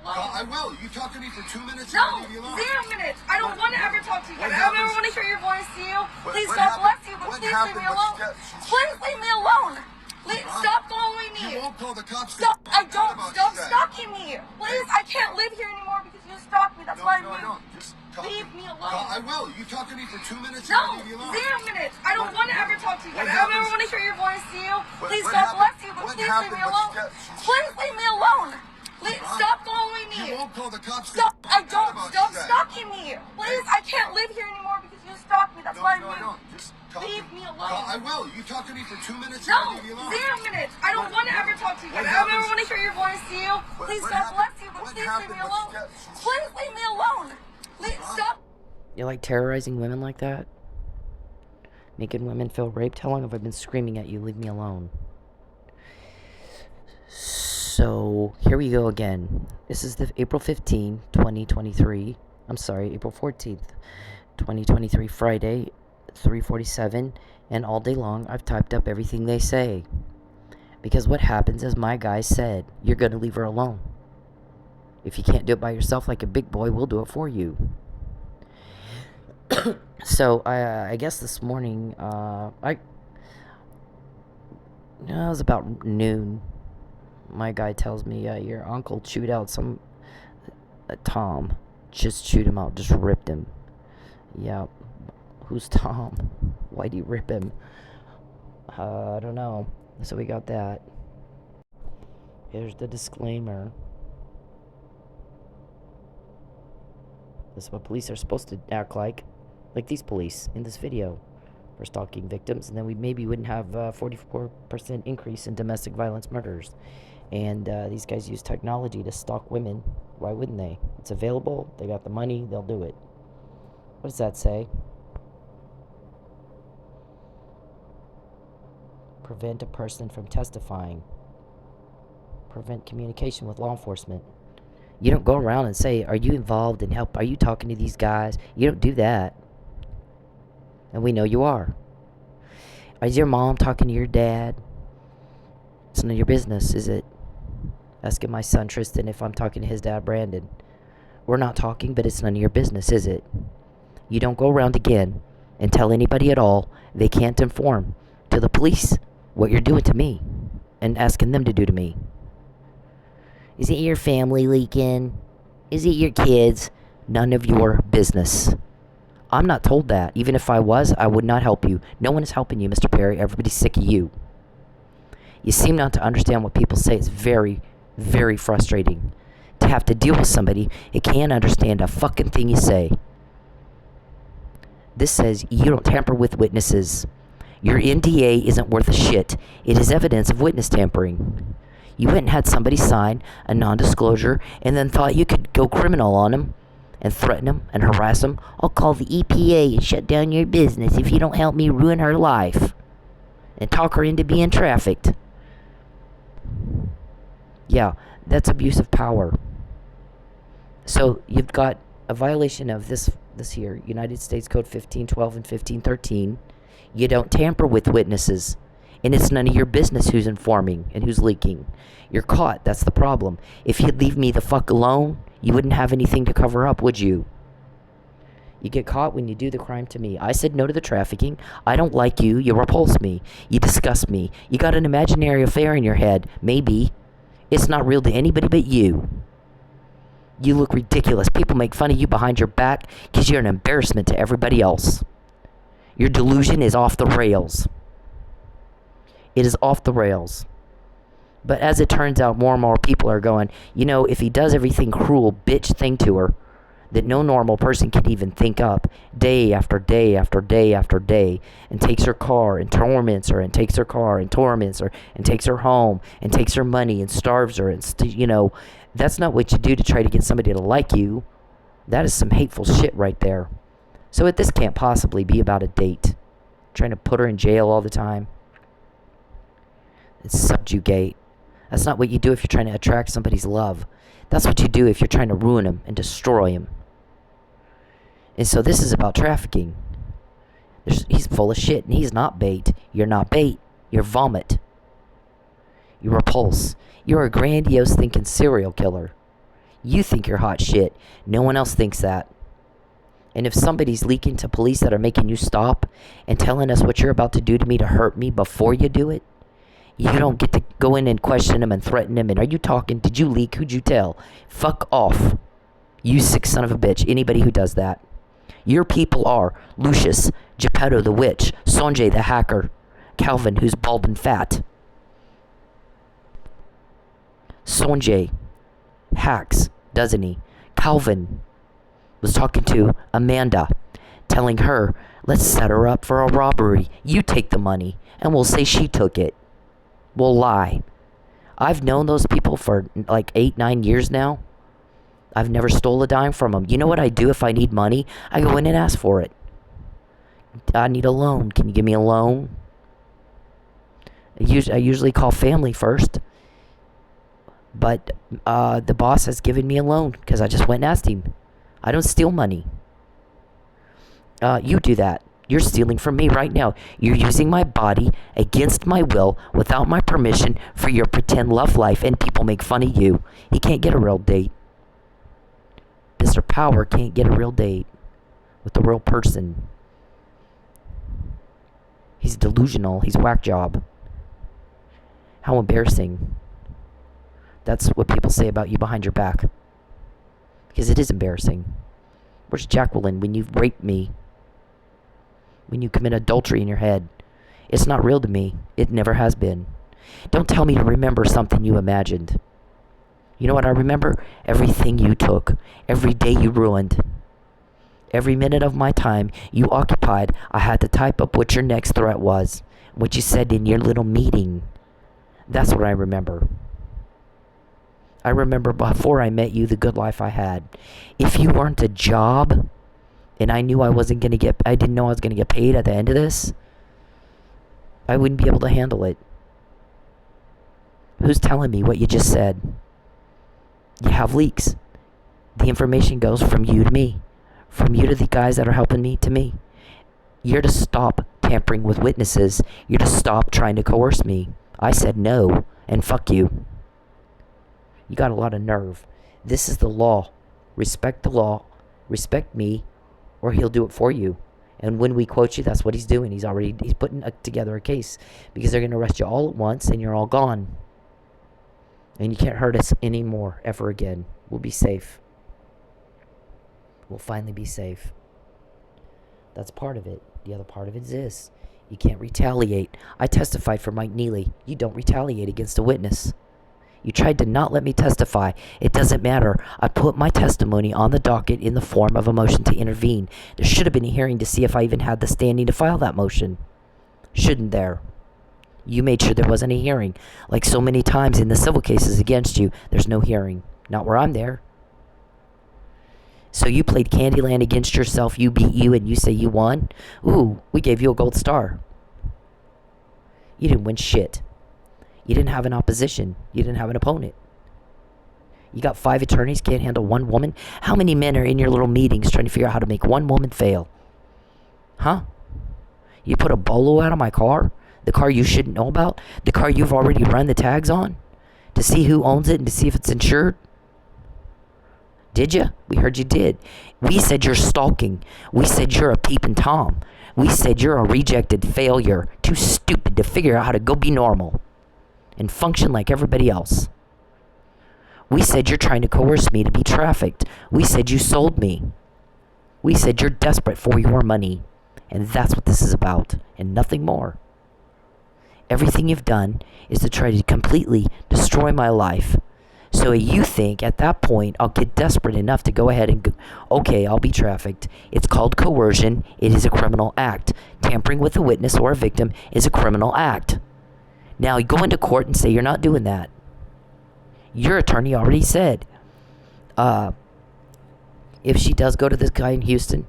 I will. You talk to me for 2 minutes. No, 0 minutes. I don't want to ever talk to you. I don't ever want to hear your voice to you. Please, God bless you, but please leave me alone. Please leave me alone. Please stop following me. You won't call the cops. Stop. I don't. Stop stalking me. Please, I can't live here anymore because you stalk me. That's why I moved. Just leave me alone. I will. You talk to me for 2 minutes. No, 0 minutes. I don't want to ever talk to you. I don't ever want to hear your voice to you. Please, God bless you, but please leave me alone. Please leave me alone. Please stop following me. You won't call the cops. Stop. I don't. Stop stalking me. Please, I can't live here anymore because you stalk me. That's why I moved. Just leave me alone. I will. You talk to me for 2 minutes. No, 0 minutes. I don't want to ever talk to you. I don't ever want to hear your voice to you. Please, God bless you, but please leave me alone. Please leave me alone. Please stop. You like terrorizing women like that? Making women feel raped? How long have I been screaming at you, leave me alone? So, here we go again. This is the April 15, 2023. I'm sorry, April 14th, 2023, Friday, 3:47. And all day long, I've typed up everything they say. Because what happens, as my guy said, you're going to leave her alone. If you can't do it by yourself like a big boy, we'll do it for you. So, I guess this morning, it was about noon. My guy tells me, your uncle chewed out Tom. Just chewed him out, just ripped him. Yeah, who's Tom? Why'd he rip him? I don't know. So we got that. Here's the disclaimer. This is what police are supposed to act like these police in this video, for stalking victims, and then we maybe wouldn't have a 44% increase in domestic violence murders. And these guys use technology to stalk women. Why wouldn't they? It's available. They got the money. They'll do it. What does that say? Prevent a person from testifying. Prevent communication with law enforcement. You don't go around and say, are you involved in help? Are you talking to these guys? You don't do that. And we know you are. Is your mom talking to your dad? It's none of your business, is it? Asking my son Tristan if I'm talking to his dad Brandon. We're not talking, but it's none of your business, is it? You don't go around again and tell anybody at all they can't inform to the police what you're doing to me and asking them to do to me. Is it your family leaking? Is it your kids? None of your business. I'm not told that. Even if I was, I would not help you. No one is helping you, Mr. Perry. Everybody's sick of you. You seem not to understand what people say. It's very, very frustrating to have to deal with somebody who can't understand a fucking thing you say. This says you don't tamper with witnesses. Your NDA isn't worth a shit. It is evidence of witness tampering. You went and had somebody sign a non-disclosure and then thought you could go criminal on them and threaten them and harass them. I'll call the EPA and shut down your business if you don't help me ruin her life and talk her into being trafficked. Yeah, that's abuse of power. So you've got a violation of this here, United States Code 1512 and 1513. You don't tamper with witnesses. And it's none of your business who's informing and who's leaking. You're caught. That's the problem. If you'd leave me the fuck alone, you wouldn't have anything to cover up, would you? You get caught when you do the crime to me. I said no to the trafficking. I don't like you. You repulse me. You disgust me. You got an imaginary affair in your head. Maybe. It's not real to anybody but you. You look ridiculous. People make fun of you behind your back because you're an embarrassment to everybody else. Your delusion is off the rails. It is off the rails. But as it turns out, more and more people are going, you know, if he does everything cruel bitch thing to her that no normal person can even think up, day after day after day after day, and takes her car and torments her and takes her car and torments her and takes her home and takes her money and starves her, and that's not what you do to try to get somebody to like you. That is some hateful shit right there. So this can't possibly be about a date. Trying to put her in jail all the time. It's subjugate. That's not what you do if you're trying to attract somebody's love. That's what you do if you're trying to ruin him and destroy him. And so this is about trafficking. He's full of shit, and he's not bait. You're not bait. You're vomit. You repulse. You're a grandiose thinking serial killer. You think you're hot shit. No one else thinks that. And if somebody's leaking to police that are making you stop and telling us what you're about to do to me to hurt me before you do it, you don't get to go in and question them and threaten them. And are you talking? Did you leak? Who'd you tell? Fuck off. You sick son of a bitch. Anybody who does that. Your people are Lucius, Geppetto the witch, Sonjay the hacker, Calvin who's bald and fat. Sonjay hacks, doesn't he? Calvin was talking to Amanda, telling her, let's set her up for a robbery. You take the money, and we'll say she took it. We'll lie. I've known those people for like 8-9 years now. I've never stole a dime from them. You know what I do if I need money? I go in and ask for it. I need a loan. Can you give me a loan? I usually call family first. But the boss has given me a loan because I just went and asked him. I don't steal money. You do that. You're stealing from me right now. You're using my body against my will without my permission for your pretend love life, and people make fun of you. He can't get a real date. Mr. Power can't get a real date with a real person. He's delusional. He's whack job. How embarrassing. That's what people say about you behind your back. Because it is embarrassing. Where's Jacqueline when you raped me? When you commit adultery in your head? It's not real to me. It never has been. Don't tell me to remember something you imagined. You know what I remember? Everything you took. Every day you ruined. Every minute of my time you occupied, I had to type up what your next threat was. What you said in your little meeting. That's what I remember. I remember before I met you, the good life I had. If you weren't a job, and I knew I didn't know I was going to get paid at the end of this, I wouldn't be able to handle it. Who's telling me what you just said? You have leaks. The information goes from you to me. From you to the guys that are helping me to me. You're to stop tampering with witnesses. You're to stop trying to coerce me. I said no, and fuck you. You got a lot of nerve. This is the law. Respect the law. Respect me, or he'll do it for you. And when we quote you, that's what he's doing. He's putting together a case. Because they're going to arrest you all at once, and you're all gone. And you can't hurt us anymore, ever again. We'll be safe. We'll finally be safe. That's part of it. The other part of it is this. You can't retaliate. I testified for Mike Neely. You don't retaliate against a witness. You tried to not let me testify. It doesn't matter. I put my testimony on the docket in the form of a motion to intervene. There should have been a hearing to see if I even had the standing to file that motion. Shouldn't there? You made sure there wasn't a hearing. Like so many times in the civil cases against you, there's no hearing. Not where I'm there. So you played Candyland against yourself. You beat you and you say you won? Ooh, we gave you a gold star. You didn't win shit. You didn't have an opposition. You didn't have an opponent. You got 5 attorneys, can't handle one woman. How many men are in your little meetings trying to figure out how to make one woman fail? Huh? You put a BOLO out of my car? The car you shouldn't know about? The car you've already run the tags on? To see who owns it and to see if it's insured? Did you? We heard you did. We said you're stalking. We said you're a peeping Tom. We said you're a rejected failure. Too stupid to figure out how to go be normal. And function like everybody else. We said you're trying to coerce me to be trafficked. We said you sold me. We said you're desperate for your money. And that's what this is about. And nothing more. Everything you've done is to try to completely destroy my life. So you think at that point I'll get desperate enough to go ahead and go, okay, I'll be trafficked. It's called coercion. It is a criminal act. Tampering with a witness or a victim is a criminal act. Now, you go into court and say you're not doing that. Your attorney already said, if she does go to this guy in Houston,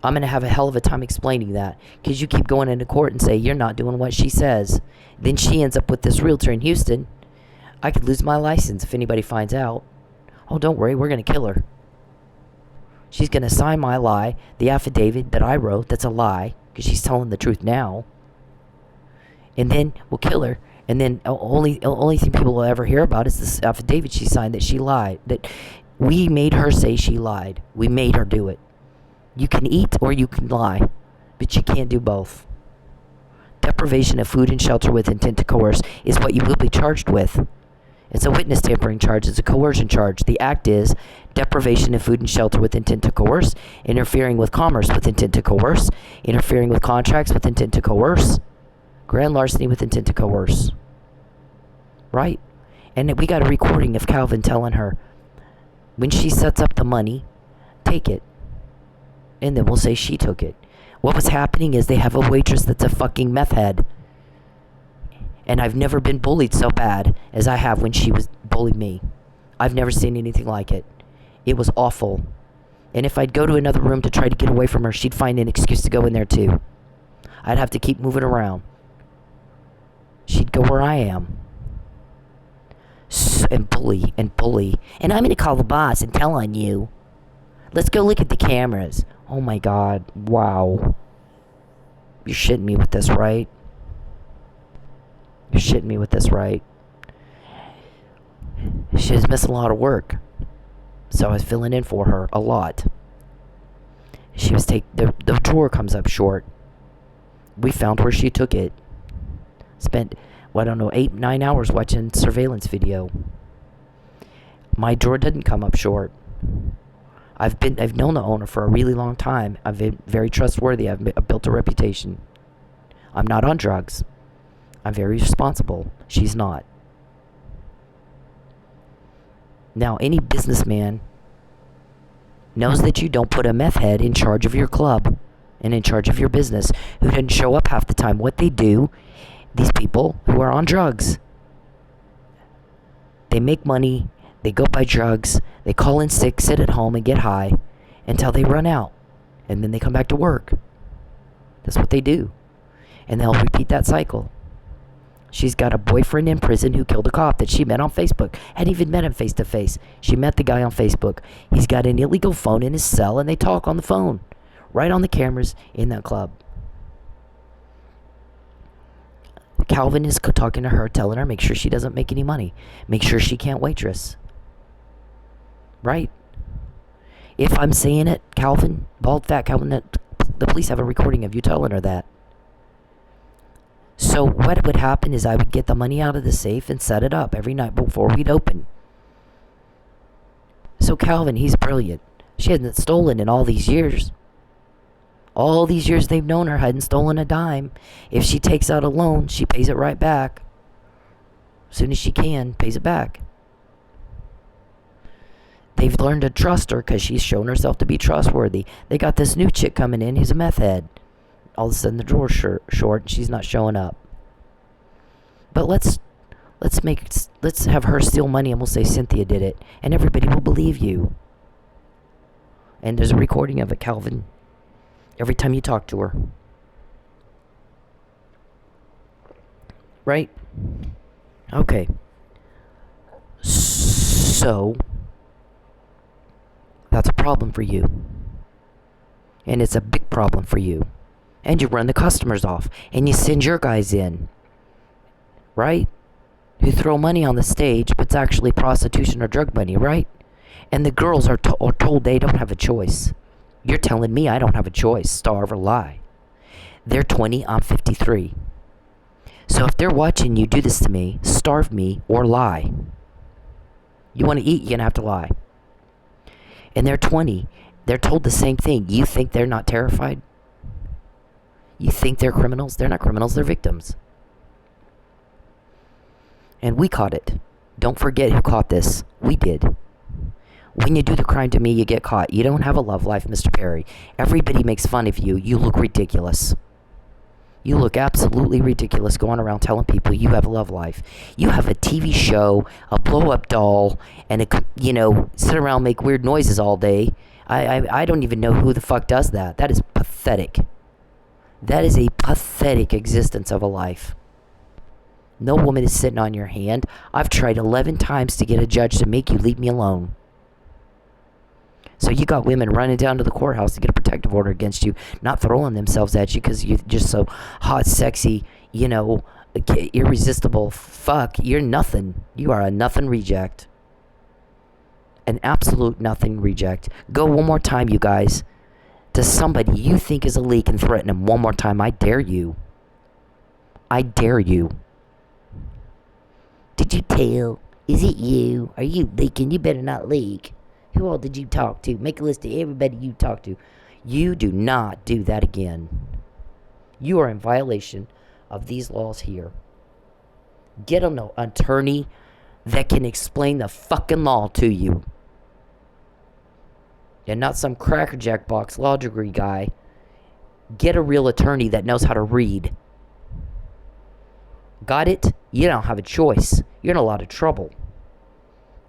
I'm going to have a hell of a time explaining that. Because you keep going into court and say you're not doing what she says. Then she ends up with this realtor in Houston. I could lose my license if anybody finds out. Oh, don't worry, we're going to kill her. She's going to sign my lie, the affidavit that I wrote that's a lie, because she's telling the truth now. And then we'll kill her, And then only thing people will ever hear about is this affidavit she signed that she lied. That we made her say she lied. We made her do it. You can eat or you can lie, but you can't do both. Deprivation of food and shelter with intent to coerce is what you will be charged with. It's a witness tampering charge. It's a coercion charge. The act is deprivation of food and shelter with intent to coerce, interfering with commerce with intent to coerce, interfering with contracts with intent to coerce, grand larceny with intent to coerce. Right? And we got a recording of Calvin telling her, when she sets up the money, take it. And then we'll say she took it. What was happening is they have a waitress that's a fucking meth head. And I've never been bullied so bad as I have when she was bullied me. I've never seen anything like it. It was awful. And if I'd go to another room to try to get away from her, she'd find an excuse to go in there too. I'd have to keep moving around. She'd go where I am. And bully. And I'm going to call the boss and tell on you. Let's go look at the cameras. Oh my God. Wow. You're shitting me with this, right? You're shitting me with this, right? She was missing a lot of work. So I was filling in for her a lot. She was the drawer comes up short. We found where she took it. Spent, 8-9 hours watching surveillance video. My drawer didn't come up short. I've known the owner for a really long time. I've been very trustworthy. I've built a reputation. I'm not on drugs. I'm very responsible. She's not. Now, any businessman knows that you don't put a meth head in charge of your club and in charge of your business who didn't show up half the time. What they do, these people who are on drugs, they make money, they go buy drugs, they call in sick, sit at home and get high until they run out. And then they come back to work. That's what they do. And they'll repeat that cycle. She's got a boyfriend in prison who killed a cop that she met on Facebook. Hadn't even met him face to face. She met the guy on Facebook. He's got an illegal phone in his cell and they talk on the phone. Right on the cameras in that club. Calvin is talking to her, telling her, make sure she doesn't make any money. Make sure she can't waitress. Right? If I'm saying it, Calvin, bald fat Calvin, that the police have a recording of you telling her that. So what would happen is I would get the money out of the safe and set it up every night before we'd open. So Calvin, he's brilliant. She hasn't stolen in all these years. All these years they've known her, hadn't stolen a dime. If she takes out a loan, she pays it right back. As soon as she can, pays it back. They've learned to trust her because she's shown herself to be trustworthy. They got this new chick coming in, he's a meth head. All of a sudden the drawer's short and she's not showing up. But let's have her steal money and we'll say Cynthia did it. And everybody will believe you. And there's a recording of it, Calvin. Every time you talk to her. Right? Okay. So, that's a problem for you. And it's a big problem for you. And you run the customers off. And you send your guys in. Right? Who throw money on the stage, but it's actually prostitution or drug money, right? And the girls are told they don't have a choice. You're telling me I don't have a choice, starve or lie. They're 20, I'm 53. So if they're watching you do this to me, starve me or lie. You want to eat, you're going to have to lie. And they're 20. They're told the same thing. You think they're not terrified? You think they're criminals? They're not criminals, they're victims. And we caught it. Don't forget who caught this. We did. When you do the crime to me, you get caught. You don't have a love life, Mr. Perry. Everybody makes fun of you. You look ridiculous. You look absolutely ridiculous going around telling people you have a love life. You have a TV show, a blow-up doll, and sit around and make weird noises all day. I don't even know who the fuck does that. That is pathetic. That is a pathetic existence of a life. No woman is sitting on your hand. I've tried 11 times to get a judge to make you leave me alone. So you got women running down to the courthouse to get a protective order against you, not throwing themselves at you because you're just so hot, sexy, irresistible fuck. You're nothing. You are a nothing reject. An absolute nothing reject. Go one more time, you guys, to somebody you think is a leak and threaten them one more time. I dare you. I dare you. Did you tell? Is it you? Are you leaking? You better not leak. Who all did you talk to? Make a list of everybody you talked to. You do not do that again. You are in violation of these laws here. Get an attorney that can explain the fucking law to you. And not some crackerjack box law degree guy. Get a real attorney that knows how to read. Got it? You don't have a choice. You're in a lot of trouble.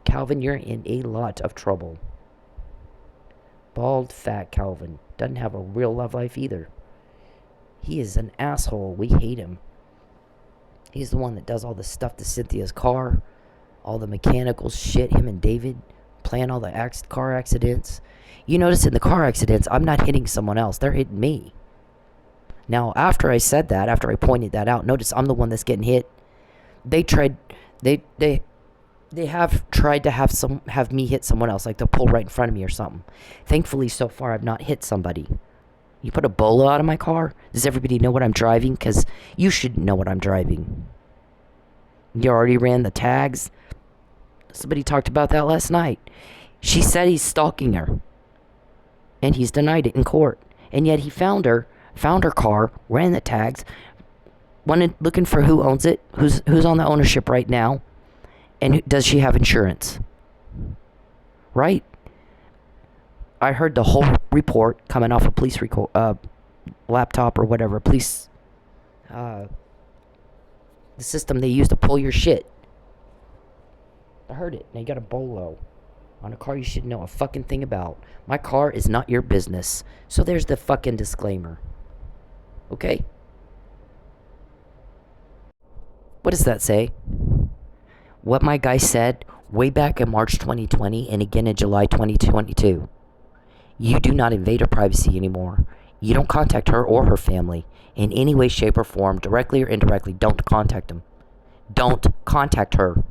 Calvin, you're in a lot of trouble. Bald, fat Calvin. Doesn't have a real love life either. He is an asshole. We hate him. He's the one that does all the stuff to Cynthia's car. All the mechanical shit. Him and David plan all the car accidents. You notice in the car accidents, I'm not hitting someone else. They're hitting me. Now, after I said that, after I pointed that out, notice I'm the one that's getting hit. They have tried to have me hit someone else, like they'll pull right in front of me or something. Thankfully, so far, I've not hit somebody. You put a BOLO out of my car? Does everybody know what I'm driving? Because you should know what I'm driving. You already ran the tags. Somebody talked about that last night. She said he's stalking her. And he's denied it in court. And yet he found her car, ran the tags, looking for who owns it, who's on the ownership right now, and does she have insurance? Right? I heard the whole report coming off a police laptop or whatever, police, the system they use to pull your shit. I heard it. Now you got a BOLO on a car you should know a fucking thing about. My car is not your business. So there's the fucking disclaimer. Okay? What does that say? What my guy said way back in March 2020 and again in July 2022. You do not invade her privacy anymore. You don't contact her or her family in any way, shape, or form, directly or indirectly. Don't contact them. Don't contact her.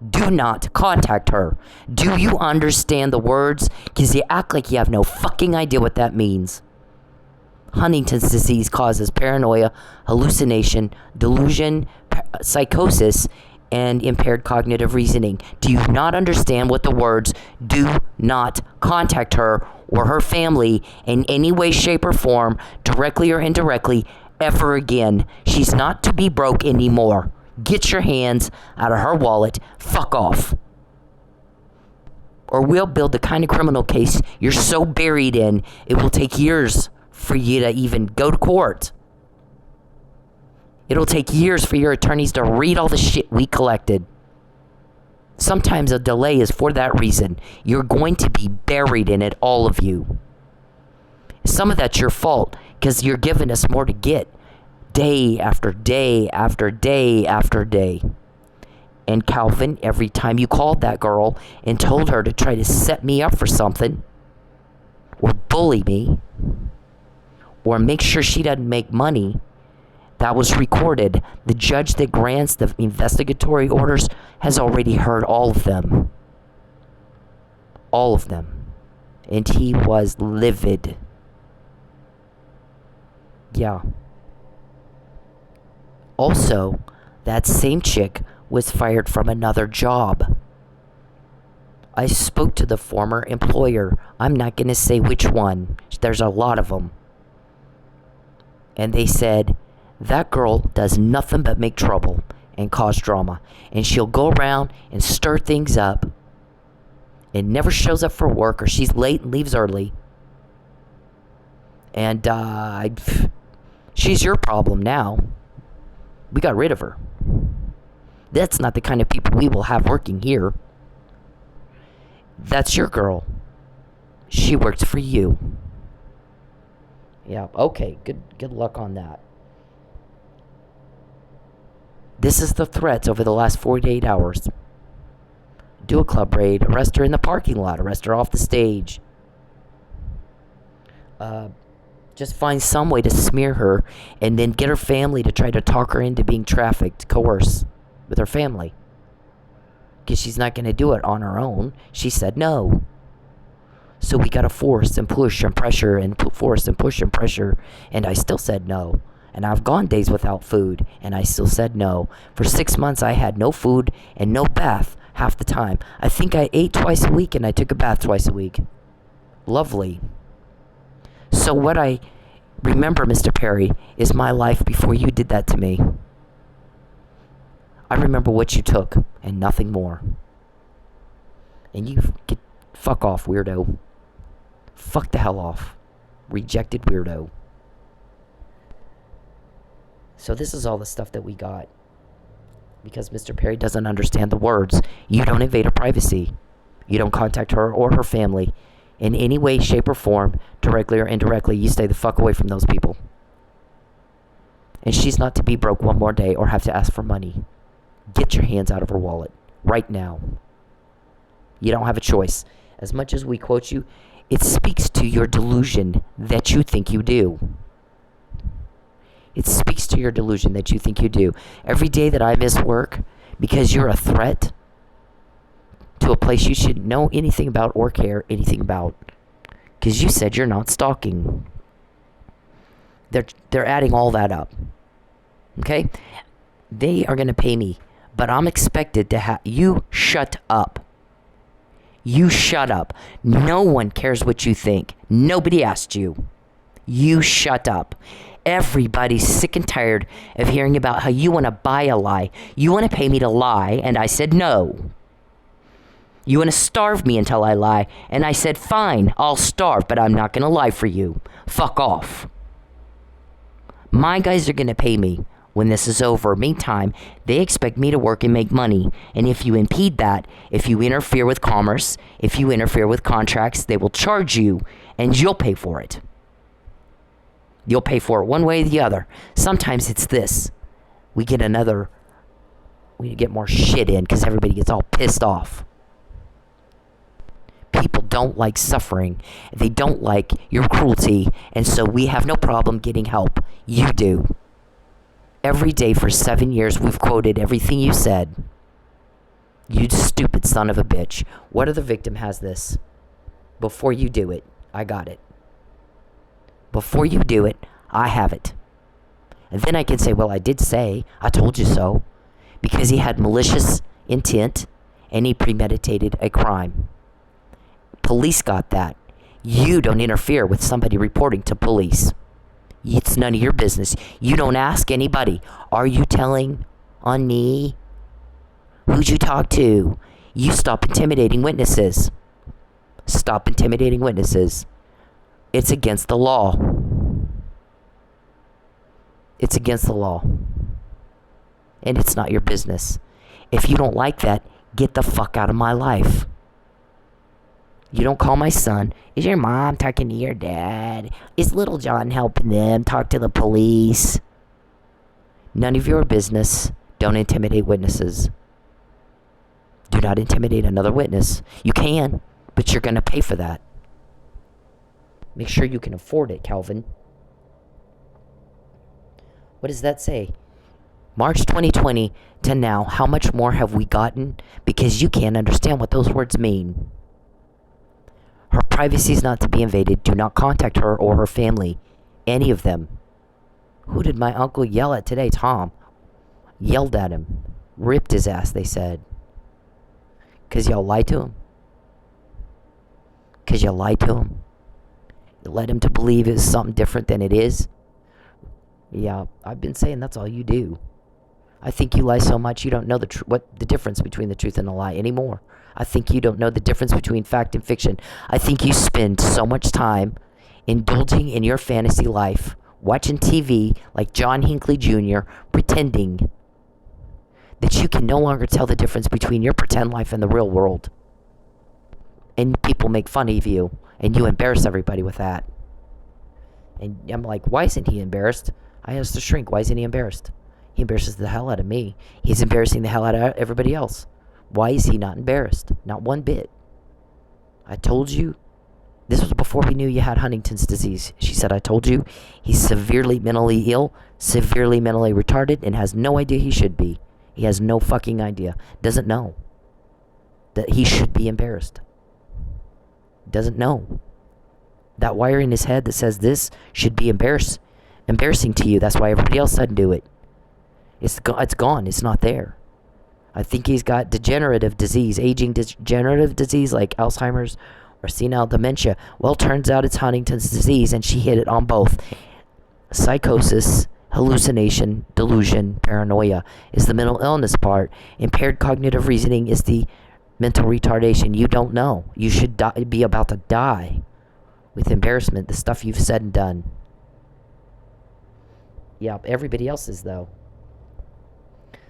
Do not contact her. Do you understand the words? Because you act like you have no fucking idea what that means. Huntington's disease causes paranoia, hallucination, delusion, psychosis, and impaired cognitive reasoning. Do you not understand what the words do not contact her or her family in any way, shape, or form, directly or indirectly, ever again? She's not to be broke anymore. Get your hands out of her wallet. Fuck off. Or we'll build the kind of criminal case you're so buried in, it will take years for you to even go to court. It'll take years for your attorneys to read all the shit we collected. Sometimes a delay is for that reason. You're going to be buried in it, all of you. Some of that's your fault, because you're giving us more to get. Day after day after day after day. And Calvin, every time you called that girl and told her to try to set me up for something, or bully me, or make sure she doesn't make money, that was recorded. The judge that grants the investigatory orders has already heard all of them. All of them. And he was livid. Yeah. Also, that same chick was fired from another job. I spoke to the former employer. I'm not going to say which one. There's a lot of them. And they said, that girl does nothing but make trouble and cause drama. And she'll go around and stir things up and never shows up for work, or she's late and leaves early. And she's your problem now. We got rid of her. That's not the kind of people we will have working here. That's your girl. She works for you. Yeah, okay. Good luck on that. This is the threats over the last 48 hours. Do a club raid. Arrest her in the parking lot. Arrest her off the stage. just find some way to smear her and then get her family to try to talk her into being trafficked, coerce with her family. Because she's not going to do it on her own. She said no. So we got to force and push and pressure and force and push and pressure. And I still said no. And I've gone days without food, and I still said no. For 6 months, I had no food and no bath half the time. I think I ate twice a week, and I took a bath twice a week. Lovely. So what I remember, Mr. Perry, is my life before you did that to me. I remember what you took, and nothing more. And you fuck off, weirdo. Fuck the hell off. Rejected weirdo. So this is all the stuff that we got. Because Mr. Perry doesn't understand the words. You don't invade her privacy. You don't contact her or her family in any way, shape, or form, directly or indirectly. You stay the fuck away from those people. And she's not to be broke one more day or have to ask for money. Get your hands out of her wallet right now. You don't have a choice. As much as we quote you, it speaks to your delusion that you think you do. It speaks to your delusion that you think you do. Every day that I miss work because you're a threat to a place you shouldn't know anything about or care anything about. Because you said you're not stalking. They're adding all that up. Okay? They are going to pay me. But I'm expected to have... You shut up. You shut up. No one cares what you think. Nobody asked you. You shut up. Everybody's sick and tired of hearing about how you want to buy a lie. You want to pay me to lie, and I said no. You want to starve me until I lie, and I said fine, I'll starve, but I'm not going to lie for you. Fuck off. My guys are going to pay me when this is over. Meantime, they expect me to work and make money, and if you impede that, if you interfere with commerce, if you interfere with contracts, they will charge you, and you'll pay for it. You'll pay for it one way or the other. Sometimes it's this. We get more shit in because everybody gets all pissed off. People don't like suffering. They don't like your cruelty. And so we have no problem getting help. You do. Every day for 7 years we've quoted everything you said. You stupid son of a bitch. What other victim has this? Before you do it, I got it. Before you do it, I have it. And then I can say, well, I did say, I told you so. Because he had malicious intent and he premeditated a crime. Police got that. You don't interfere with somebody reporting to police. It's none of your business. You don't ask anybody, are you telling on me? Who'd you talk to? You stop intimidating witnesses. Stop intimidating witnesses. It's against the law. It's against the law. And it's not your business. If you don't like that, get the fuck out of my life. You don't call my son. Is your mom talking to your dad? Is little John helping them talk to the police? None of your business. Don't intimidate witnesses. Do not intimidate another witness. You can, but you're going to pay for that. Make sure you can afford it, Calvin. What does that say? March 2020 to now, how much more have we gotten? Because you can't understand what those words mean. Her privacy is not to be invaded. Do not contact her or her family. Any of them. Who did my uncle yell at today? Tom. Yelled at him. Ripped his ass, they said. Because y'all lied to him. Because you lied to him. You led him to believe it's something different than it is. Yeah, I've been saying that's all you do. I think you lie so much you don't know what the difference between the truth and a lie anymore. I think you don't know the difference between fact and fiction. I think you spend so much time indulging in your fantasy life, watching TV like John Hinckley Jr., pretending that you can no longer tell the difference between your pretend life and the real world. And people make fun of you, and you embarrass everybody with that. And I'm like, why isn't he embarrassed? I asked the shrink, why isn't he embarrassed? He embarrasses the hell out of me. He's embarrassing the hell out of everybody else. Why is he not embarrassed? Not one bit. I told you This was before we knew you had Huntington's disease. She said, I told you, he's severely mentally ill, severely mentally retarded, and has no idea he should be. He has no fucking idea. Doesn't know that he should be embarrassed. Doesn't know. That wire in his head that says this should be embarrassing to you. That's why everybody else doesn't do it. It's gone. It's not there. I think he's got degenerative disease, aging degenerative disease like Alzheimer's or senile dementia. Well, turns out it's Huntington's disease, and she hit it on both. Psychosis, hallucination, delusion, paranoia is the mental illness part. Impaired cognitive reasoning is the mental retardation. You don't know. You should be about to die with embarrassment, the stuff you've said and done. Yeah, everybody else is, though.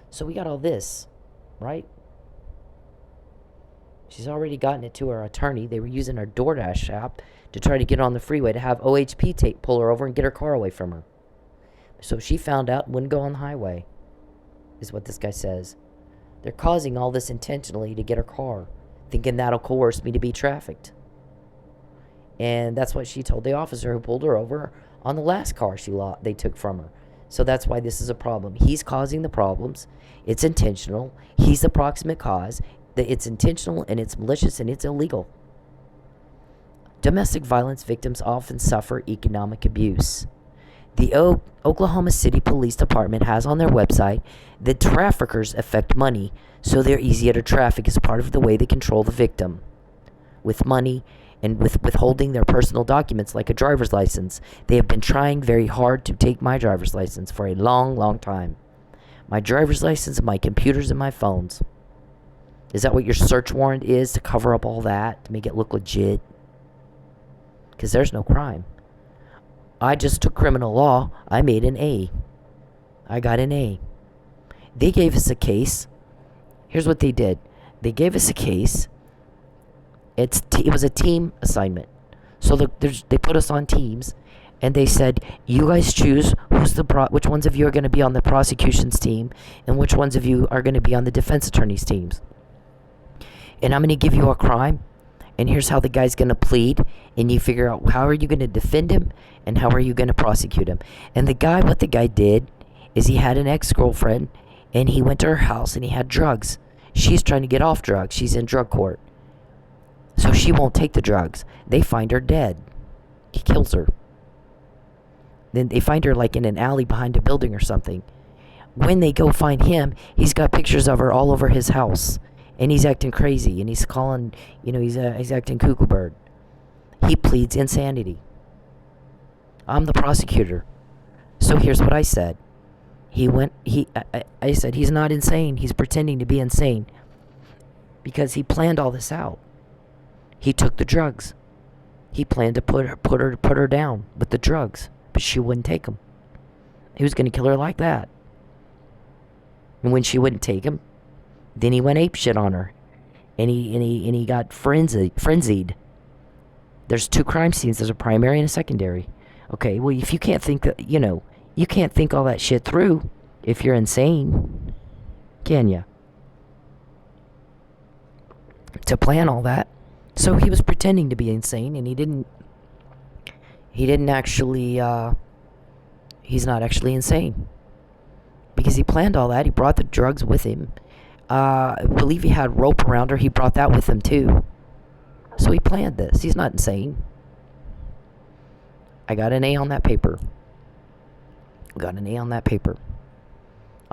So we got all this, right? She's already gotten it to her attorney. They were using her DoorDash app to try to get on the freeway to have OHP pull her over and get her car away from her. So she found out and wouldn't go on the highway, is what this guy says. They're causing all this intentionally to get her car, thinking that'll coerce me to be trafficked. And that's what she told the officer who pulled her over on the last car they took from her. So that's why this is a problem. He's causing the problems. It's intentional. He's the proximate cause. It's intentional, and it's malicious, and it's illegal. Domestic violence victims often suffer economic abuse. The Oklahoma City Police Department has on their website that traffickers affect money, so they're easier to traffic as part of the way they control the victim. With money and with withholding their personal documents like a driver's license. They have been trying very hard to take my driver's license for a long, long time. My driver's license, my computers, and my phones. Is that what your search warrant is, to cover up all that, to make it look legit? Because there's no crime. I just took criminal law. I made an A. I got an A. They gave us a case. Here's what they did. They gave us a case. It was a team assignment. So they put us on teams, and they said, you guys choose which ones of you are going to be on the prosecution's team, and which ones of you are going to be on the defense attorney's teams. And I'm going to give you a crime, and here's how the guy's going to plead, and you figure out how are you going to defend him, and how are you going to prosecute him. And what the guy did is he had an ex-girlfriend, and he went to her house, and he had drugs. She's trying to get off drugs. She's in drug court. So she won't take the drugs. They find her dead. He kills her. Then they find her like in an alley behind a building or something. When they go find him, he's got pictures of her all over his house. And he's acting crazy. And he's calling, he's acting cuckoo bird. He pleads insanity. I'm the prosecutor. So here's what I said. I said he's not insane. He's pretending to be insane. Because he planned all this out. He took the drugs. He planned to put her down with the drugs, but she wouldn't take them. He was going to kill her like that. And when she wouldn't take him, then he went apeshit on her, and he got frenzied. There's two crime scenes. There's a primary and a secondary. Okay, well, if you can't think that, you can't think all that shit through if you're insane, can you? To plan all that. So he was pretending to be insane, and he didn't actually, he's not actually insane. Because he planned all that. He brought the drugs with him. I believe he had rope around her. He brought that with him, too. So he planned this. He's not insane. I got an A on that paper. I'm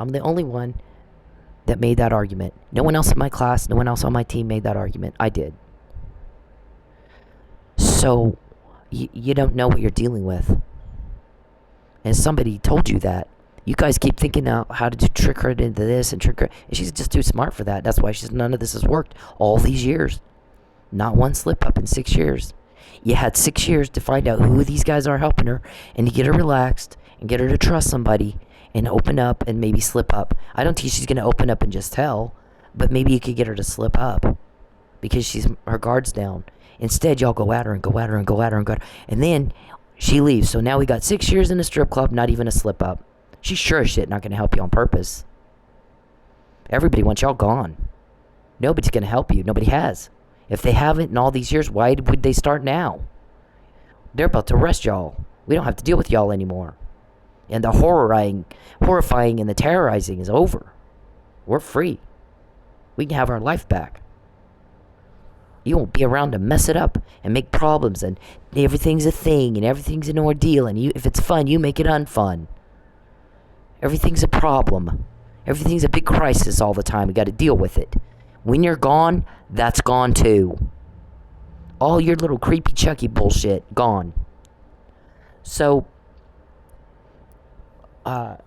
the only one that made that argument. No one else in my class, no one else on my team made that argument. I did. So, you don't know what you're dealing with. And somebody told you that. You guys keep thinking out how to trick her into this and trick her. And she's just too smart for that. That's why none of this has worked all these years. Not one slip up in 6 years. You had 6 years to find out who these guys are helping her and to get her relaxed and get her to trust somebody and open up and maybe slip up. I don't think she's going to open up and just tell, but maybe you could get her to slip up because her guard's down. Instead, y'all go at her and go at her and go at her and go at her. And then she leaves. So now we got 6 years in a strip club, not even a slip up. She's sure as shit not going to help you on purpose. Everybody wants y'all gone. Nobody's going to help you. Nobody has. If they haven't in all these years, why would they start now? They're about to arrest y'all. We don't have to deal with y'all anymore. And the horrifying and the terrorizing is over. We're free. We can have our life back. You won't be around to mess it up and make problems, and everything's a thing and everything's an ordeal, and if it's fun, you make it unfun. Everything's a problem. Everything's a big crisis all the time. We got to deal with it. When you're gone, that's gone too. All your little creepy Chucky bullshit, gone. So, now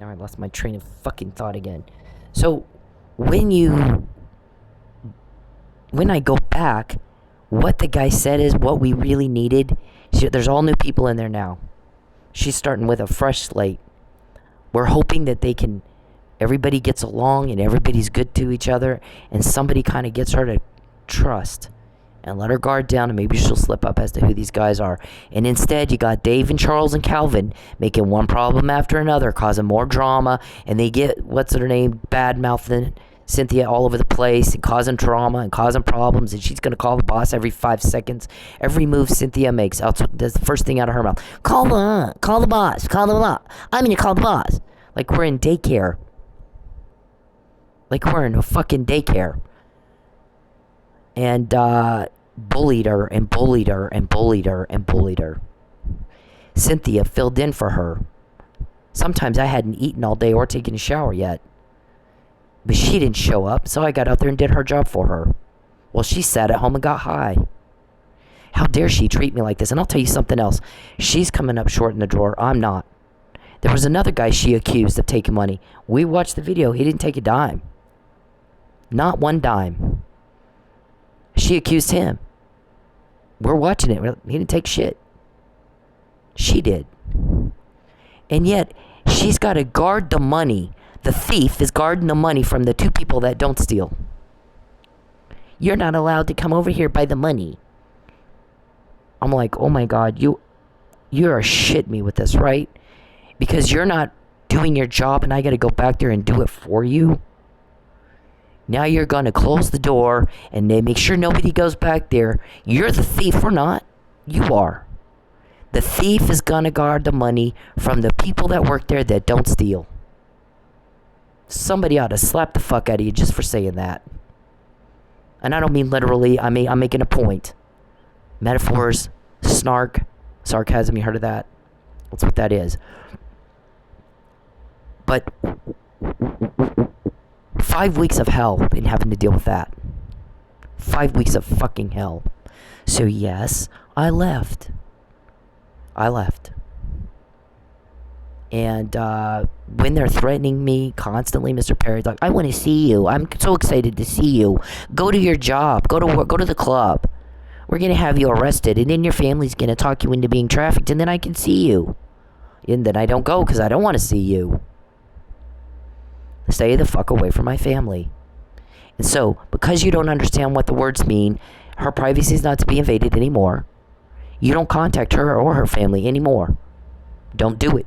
I lost my train of fucking thought again. So, when I go back, what the guy said is what we really needed. There's all new people in there now. She's starting with a fresh slate. We're hoping that everybody gets along and everybody's good to each other, and somebody kind of gets her to trust and let her guard down, and maybe she'll slip up as to who these guys are. And instead, you got Dave and Charles and Calvin making one problem after another, causing more drama, and they get, what's her name, bad-mouthing Cynthia all over the place and causing drama and causing problems, and she's going to call the boss every 5 seconds. Every move Cynthia makes, that's the first thing out of her mouth. Call the boss. I'm going to call the boss. Like we're in daycare. Like we're in a fucking daycare. And bullied her and bullied her and bullied her and bullied her. Cynthia filled in for her. Sometimes I hadn't eaten all day or taken a shower yet. But she didn't show up, so I got out there and did her job for her. Well, she sat at home and got high. How dare she treat me like this? And I'll tell you something else. She's coming up short in the drawer. I'm not. There was another guy she accused of taking money. We watched the video. He didn't take a dime. Not one dime. She accused him. We're watching it. He didn't take shit. She did. And yet, she's got to guard the money. The thief is guarding the money from the two people that don't steal. You're not allowed to come over here by the money. I'm like, oh my God, you are shitting me with this, right? Because you're not doing your job and I got to go back there and do it for you. Now you're going to close the door and then make sure nobody goes back there. You're the thief. We're not. You are. The thief is going to guard the money from the people that work there that don't steal. Somebody ought to slap the fuck out of you just for saying that. And I don't mean literally. I'm making a point. Metaphors, sarcasm, you heard of that? That's what that is. But 5 weeks of hell in having to deal with that. 5 weeks of fucking hell. So yes, I left. And when they're threatening me constantly, Mr. Perry's like, I want to see you. I'm so excited to see you. Go to your job. Go to work. Go to the club. We're going to have you arrested. And then your family's going to talk you into being trafficked. And then I can see you. And then I don't go because I don't want to see you. Stay the fuck away from my family. And so, because you don't understand what the words mean, her privacy is not to be invaded anymore. You don't contact her or her family anymore. Don't do it.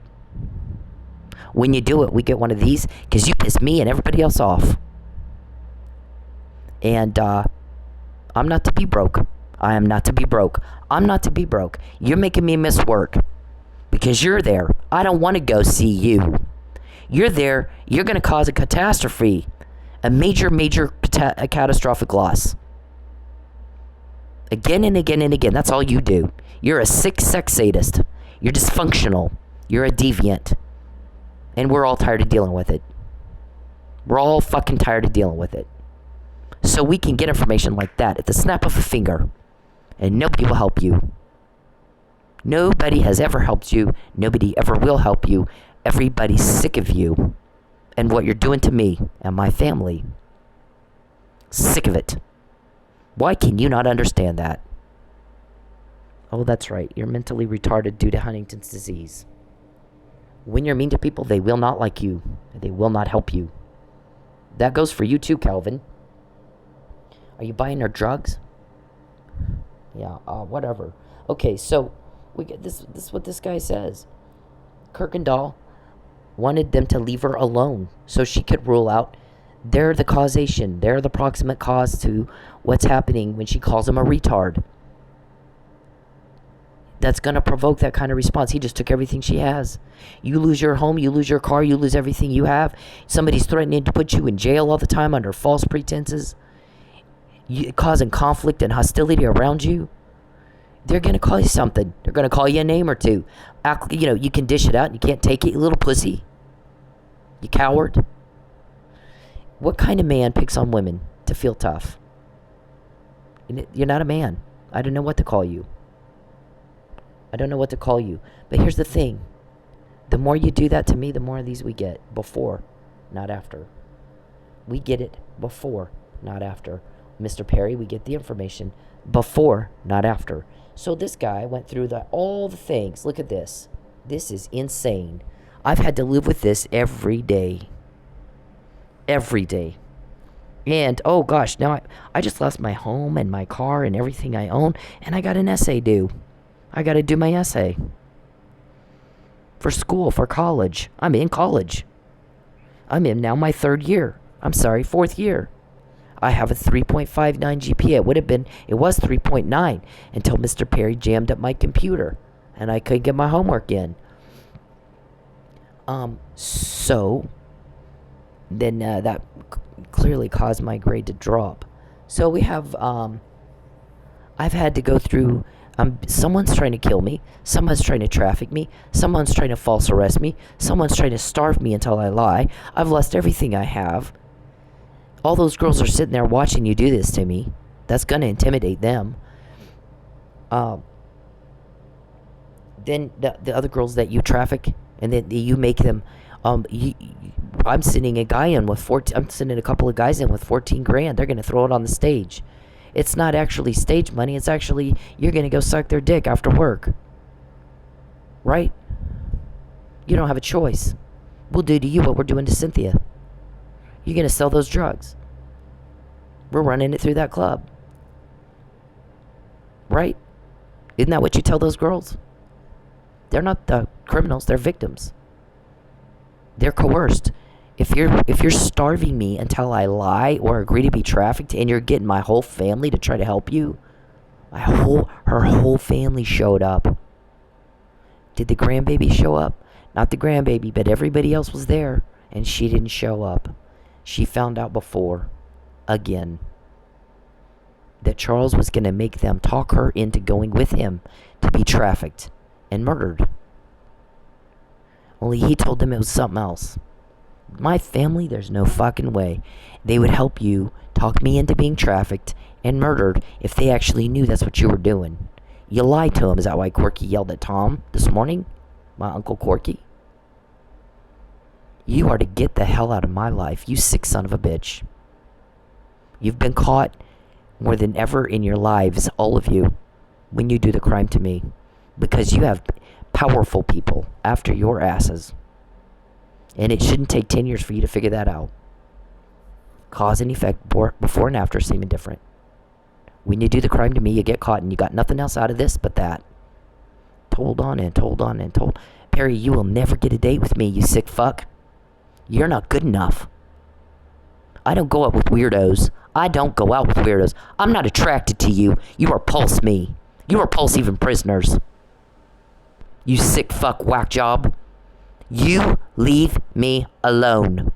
When you do it, we get one of these because you piss me and everybody else off. And I'm not to be broke. I am not to be broke. I'm not to be broke. You're making me miss work because you're there. I don't want to go see you. You're there. You're going to cause a catastrophe, a major catastrophic loss. Again and again and again. That's all you do. You're a sick sex sadist. You're dysfunctional. You're a deviant. And we're all tired of dealing with it. We're all fucking tired of dealing with it. So we can get information like that at the snap of a finger. And nobody will help you. Nobody has ever helped you. Nobody ever will help you. Everybody's sick of you. And what you're doing to me and my family. Sick of it. Why can you not understand that? Oh, that's right. You're mentally retarded due to Huntington's disease. When you're mean to people, they will not like you. They will not help you. That goes for you too, Calvin. Are you buying her drugs? Yeah, whatever. Okay, so we get this is what this guy says. Kirkendall wanted them to leave her alone so she could rule out they're the causation. They're the proximate cause to what's happening when she calls him a retard. that's going to provoke that kind of response. He just took everything she has. You lose your home, you lose your car, you lose everything you have. Somebody's threatening to put you in jail all the time under false pretenses, causing conflict and hostility around you. They're going to call you something. They're going to call you a name or two. You can dish it out and you can't take it, you little pussy. You coward. What kind of man picks on women to feel tough? You're not a man. I don't know what to call you. I don't know what to call you. But here's the thing. The more you do that to me, the more of these we get. Before, not after. We get it before, not after. Mr. Perry, we get the information before, not after. So this guy went through all the things. Look at this. This is insane. I've had to live with this every day. Every day. And, oh gosh, now I just lost my home and my car and everything I own. And I got an essay due. I got to do my essay. For school, for college. I'm in college. I'm in now my fourth year. I have a 3.59 GPA. It was 3.9 until Mr. Perry jammed up my computer and I couldn't get my homework in. So then that clearly caused my grade to drop. So we have, I've had to go through, someone's trying to kill me, someone's trying to traffic me, someone's trying to false arrest me, someone's trying to starve me until I lie. I've lost everything I have. All those girls are sitting there watching you do this to me. That's going to intimidate them. Then the other girls that you traffic, and then you make them. I'm sending a couple of guys in with 14 grand. They're going to throw it on the stage. It's not actually stage money. It's actually you're going to go suck their dick after work. Right? You don't have a choice. We'll do to you what we're doing to Cynthia. You're going to sell those drugs. We're running it through that club. Right? Isn't that what you tell those girls? They're not the criminals. They're victims. They're coerced. If you're starving me until I lie or agree to be trafficked and you're getting my whole family to try to help you, her whole family showed up. Did the grandbaby show up? Not the grandbaby, but everybody else was there, and she didn't show up. She found out before, again, that Charles was going to make them talk her into going with him to be trafficked and murdered. Only he told them it was something else. My family, there's no fucking way they would help you talk me into being trafficked and murdered if they actually knew that's what you were doing. You lied to him. Is that why Corky yelled at Tom this morning? My Uncle Corky? You are to get the hell out of my life, you sick son of a bitch. You've been caught more than ever in your lives, all of you, when you do the crime to me. Because you have powerful people after your asses. And it shouldn't take 10 years for you to figure that out. Cause and effect, before and after, seeming different. When you do the crime to me, you get caught and you got nothing else out of this but that. Told on and told on and told. Perry, you will never get a date with me, you sick fuck. You're not good enough. I don't go out with weirdos. I'm not attracted to you. You repulse me. You repulse even prisoners. You sick fuck whack job. You leave me alone.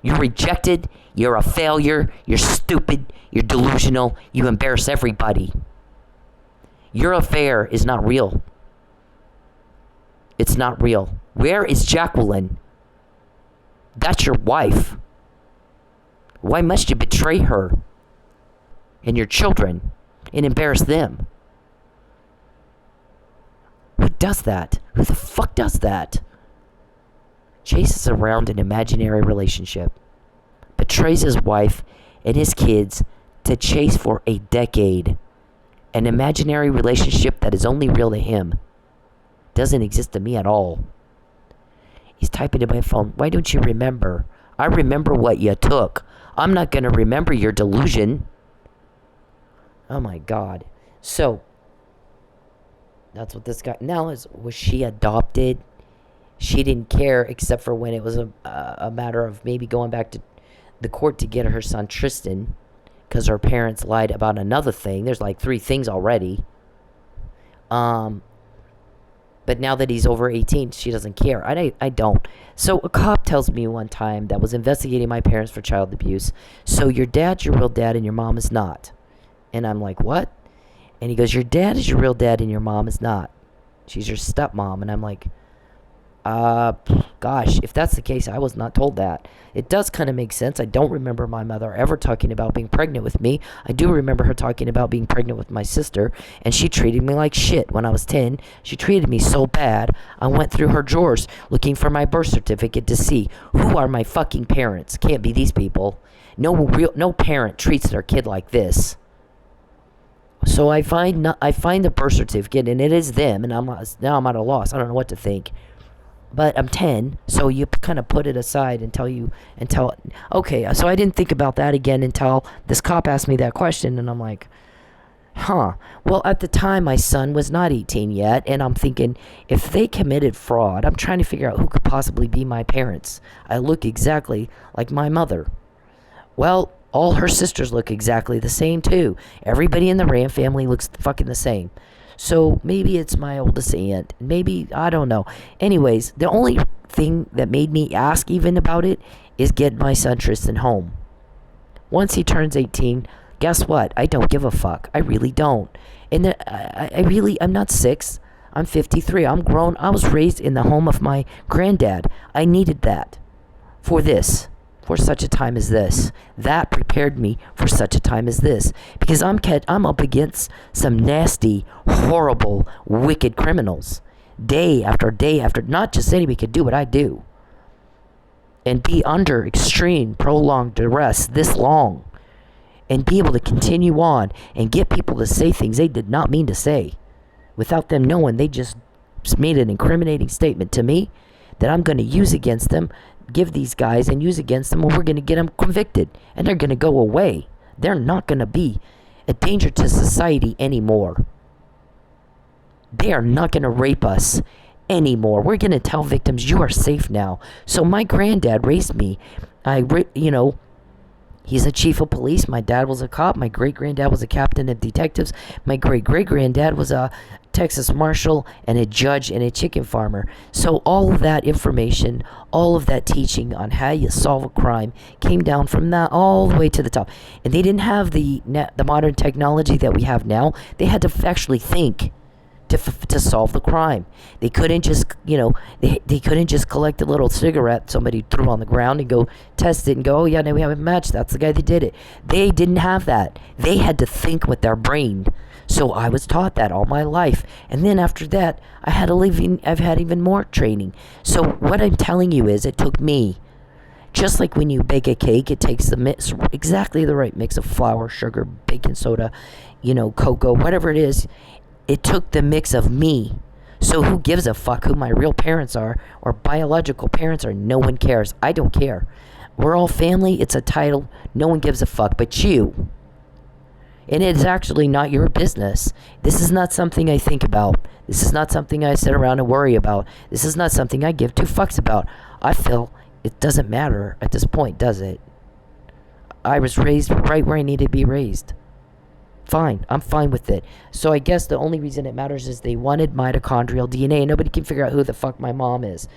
You're rejected. You're a failure. You're stupid. You're delusional. You embarrass everybody. Your affair is not real. It's not real. Where is Jacqueline? That's your wife. Why must you betray her and your children and embarrass them? Who does that? Who the fuck does that? Chases around an imaginary relationship, betrays his wife and his kids to chase for a decade. An imaginary relationship that is only real to him. Doesn't exist to me at all. He's typing in my phone. Why don't you remember? I remember what you took. I'm not going to remember your delusion. Oh my God. So, that's what this guy... Now, was she adopted? She didn't care except for when it was a matter of maybe going back to the court to get her son Tristan. Because her parents lied about another thing. There's like 3 things already. But now that he's over 18, she doesn't care. I don't. So a cop tells me one time that was investigating my parents for child abuse. So your dad's your real dad and your mom is not. And I'm like, what? And he goes, your dad is your real dad and your mom is not. She's your stepmom. And I'm like, gosh, if that's the case, I was not told that. It does kind of make sense. I don't remember my mother ever talking about being pregnant with me. I do remember her talking about being pregnant with my sister, and she treated me like shit when I was 10. She treated me so bad, I went through her drawers looking for my birth certificate to see who are my fucking parents. Can't be these people. No parent treats their kid like this. So I find the birth certificate, and it is them, and I'm at a loss. I don't know what to think. But I'm 10, so you kind of put it aside okay, so I didn't think about that again until this cop asked me that question, and I'm like, huh. Well, at the time, my son was not 18 yet, and I'm thinking, if they committed fraud, I'm trying to figure out who could possibly be my parents. I look exactly like my mother. Well, all her sisters look exactly the same, too. Everybody in the Ram family looks fucking the same. So maybe it's my oldest aunt. Maybe, I don't know. Anyways, the only thing that made me ask even about it is get my son Tristan home. Once he turns 18, guess what? I don't give a fuck. I really don't. And I'm not 6. I'm 53. I'm grown. I was raised in the home of my granddad. I needed that for such a time as this. That prepared me for such a time as this. Because I'm up against some nasty, horrible, wicked criminals. Day after day after, not just anybody could do what I do. And be under extreme, prolonged duress this long. And be able to continue on and get people to say things they did not mean to say. Without them knowing, they just made an incriminating statement to me that I'm going to use against them. Give these guys and use against them, and we're going to get them convicted, and they're going to go away. They're not going to be a danger to society anymore. They are not going to rape us anymore. We're going to tell victims, you are safe now. So my granddad raised me. He's a chief of police. My dad was a cop. My great-granddad was a captain of detectives. My great-great-granddad was a Texas marshal and a judge and a chicken farmer. So all of that information, all of that teaching on how you solve a crime came down from that all the way to the top. And they didn't have the modern technology that we have now. They had to actually think to solve the crime. They couldn't just, they couldn't just collect a little cigarette somebody threw on the ground and go test it and go, oh yeah, now we have a match. That's the guy that did it. They didn't have that. They had to think with their brain. So I was taught that all my life. And then after that, I've had even more training. So what I'm telling you is it took me, just like when you bake a cake, it takes exactly the right mix of flour, sugar, baking soda, cocoa, whatever it is. It took the mix of me. So who gives a fuck who my real parents are or biological parents are? No one cares. I don't care. We're all family. It's a title. No one gives a fuck but you. And it's actually not your business. This is not something I think about. This is not something I sit around and worry about. This is not something I give 2 fucks about. I feel it doesn't matter at this point, does it? I was raised right where I needed to be raised. Fine. I'm fine with it. So I guess the only reason it matters is they wanted mitochondrial DNA. Nobody can figure out who the fuck my mom is.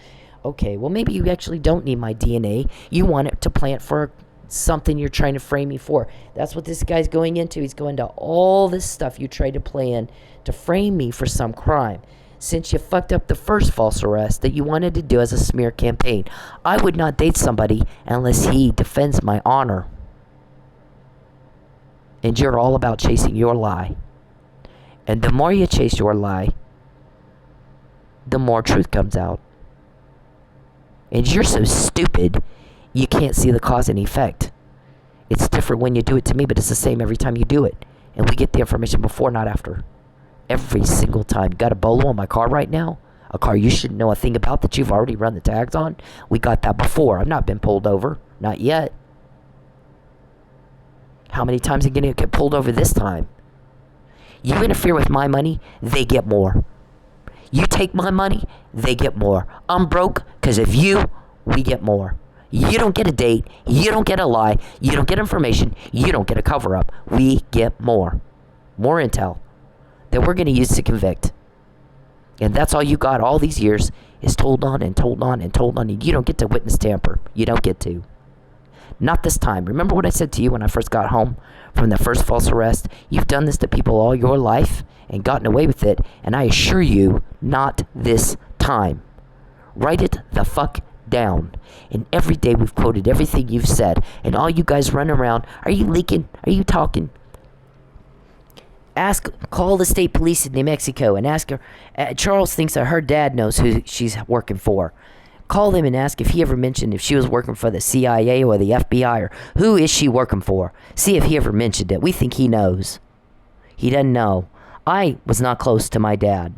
Okay, well maybe you actually don't need my DNA. You want it to plant for something you're trying to frame me for. That's what this guy's going into. He's going to all this stuff you tried to plan to frame me for some crime. Since you fucked up the first false arrest that you wanted to do as a smear campaign. I would not date somebody unless he defends my honor. And you're all about chasing your lie. And the more you chase your lie, the more truth comes out. And you're so stupid, you can't see the cause and effect. It's different when you do it to me, but it's the same every time you do it. And we get the information before, not after. Every single time. Got a BOLO on my car right now? A car you shouldn't know a thing about that you've already run the tags on? We got that before. I've not been pulled over. Not yet. How many times are you going to get pulled over this time? You interfere with my money, they get more. You take my money, they get more. I'm broke because of you, we get more. You don't get a date, you don't get a lie, you don't get information, you don't get a cover-up. We get more. More intel that we're going to use to convict. And that's all you got all these years is told on and told on and told on. And you don't get to witness tamper. You don't get to. Not this time. Remember what I said to you when I first got home from the first false arrest? You've done this to people all your life and gotten away with it. And I assure you, not this time. Write it the fuck down. And every day we've quoted everything you've said. And all you guys run around. Are you leaking? Are you talking? Call the state police in New Mexico and ask her. Charles thinks that her dad knows who she's working for. Call them and ask if he ever mentioned if she was working for the CIA or the FBI or who is she working for. See if he ever mentioned it. We think he knows. He doesn't know. I was not close to my dad.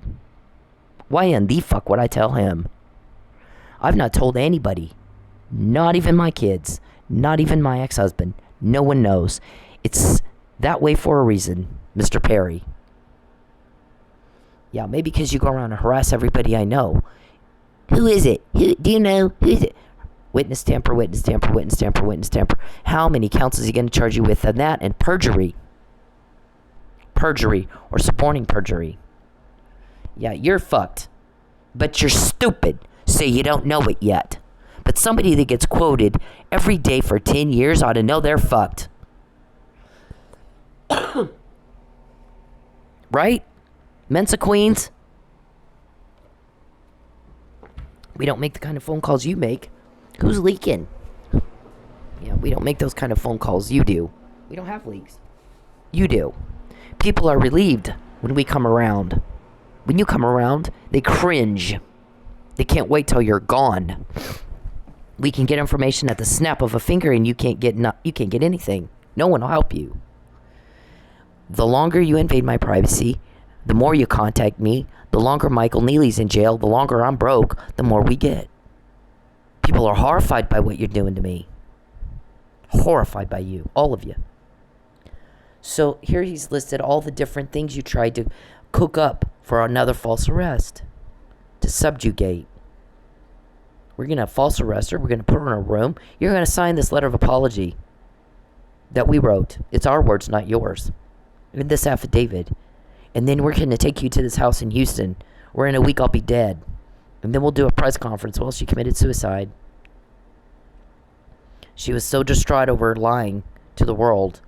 Why in the fuck would I tell him? I've not told anybody. Not even my kids. Not even my ex-husband. No one knows. It's that way for a reason, Mr. Perry. Yeah, maybe because you go around and harass everybody I know. Who is it? Who do you know? Who is it? Witness tamper, witness tamper, witness tamper, witness tamper. How many counts is he going to charge you with on that? And perjury. Perjury or suborning perjury. Yeah, you're fucked. But you're stupid, so you don't know it yet. But somebody that gets quoted every day for 10 years ought to know they're fucked. Right? Mensa Queens? We don't make the kind of phone calls you make. Who's leaking? Yeah, we don't make those kind of phone calls. You do. We don't have leaks. You do. People are relieved when we come around. When you come around, they cringe. They can't wait till you're gone. We can get information at the snap of a finger, and you can't get anything. No one will help you. The longer you invade my privacy, the more you contact me, the longer Michael Neely's in jail, the longer I'm broke, the more we get. People are horrified by what you're doing to me. Horrified by you. All of you. So here he's listed all the different things you tried to cook up for another false arrest. To subjugate. We're going to false arrest her. We're going to put her in a room. You're going to sign this letter of apology that we wrote. It's our words, not yours. In this affidavit. And then we're going to take you to this house in Houston, where in a week I'll be dead. And then we'll do a press conference. Well, she committed suicide. She was so distraught over lying to the world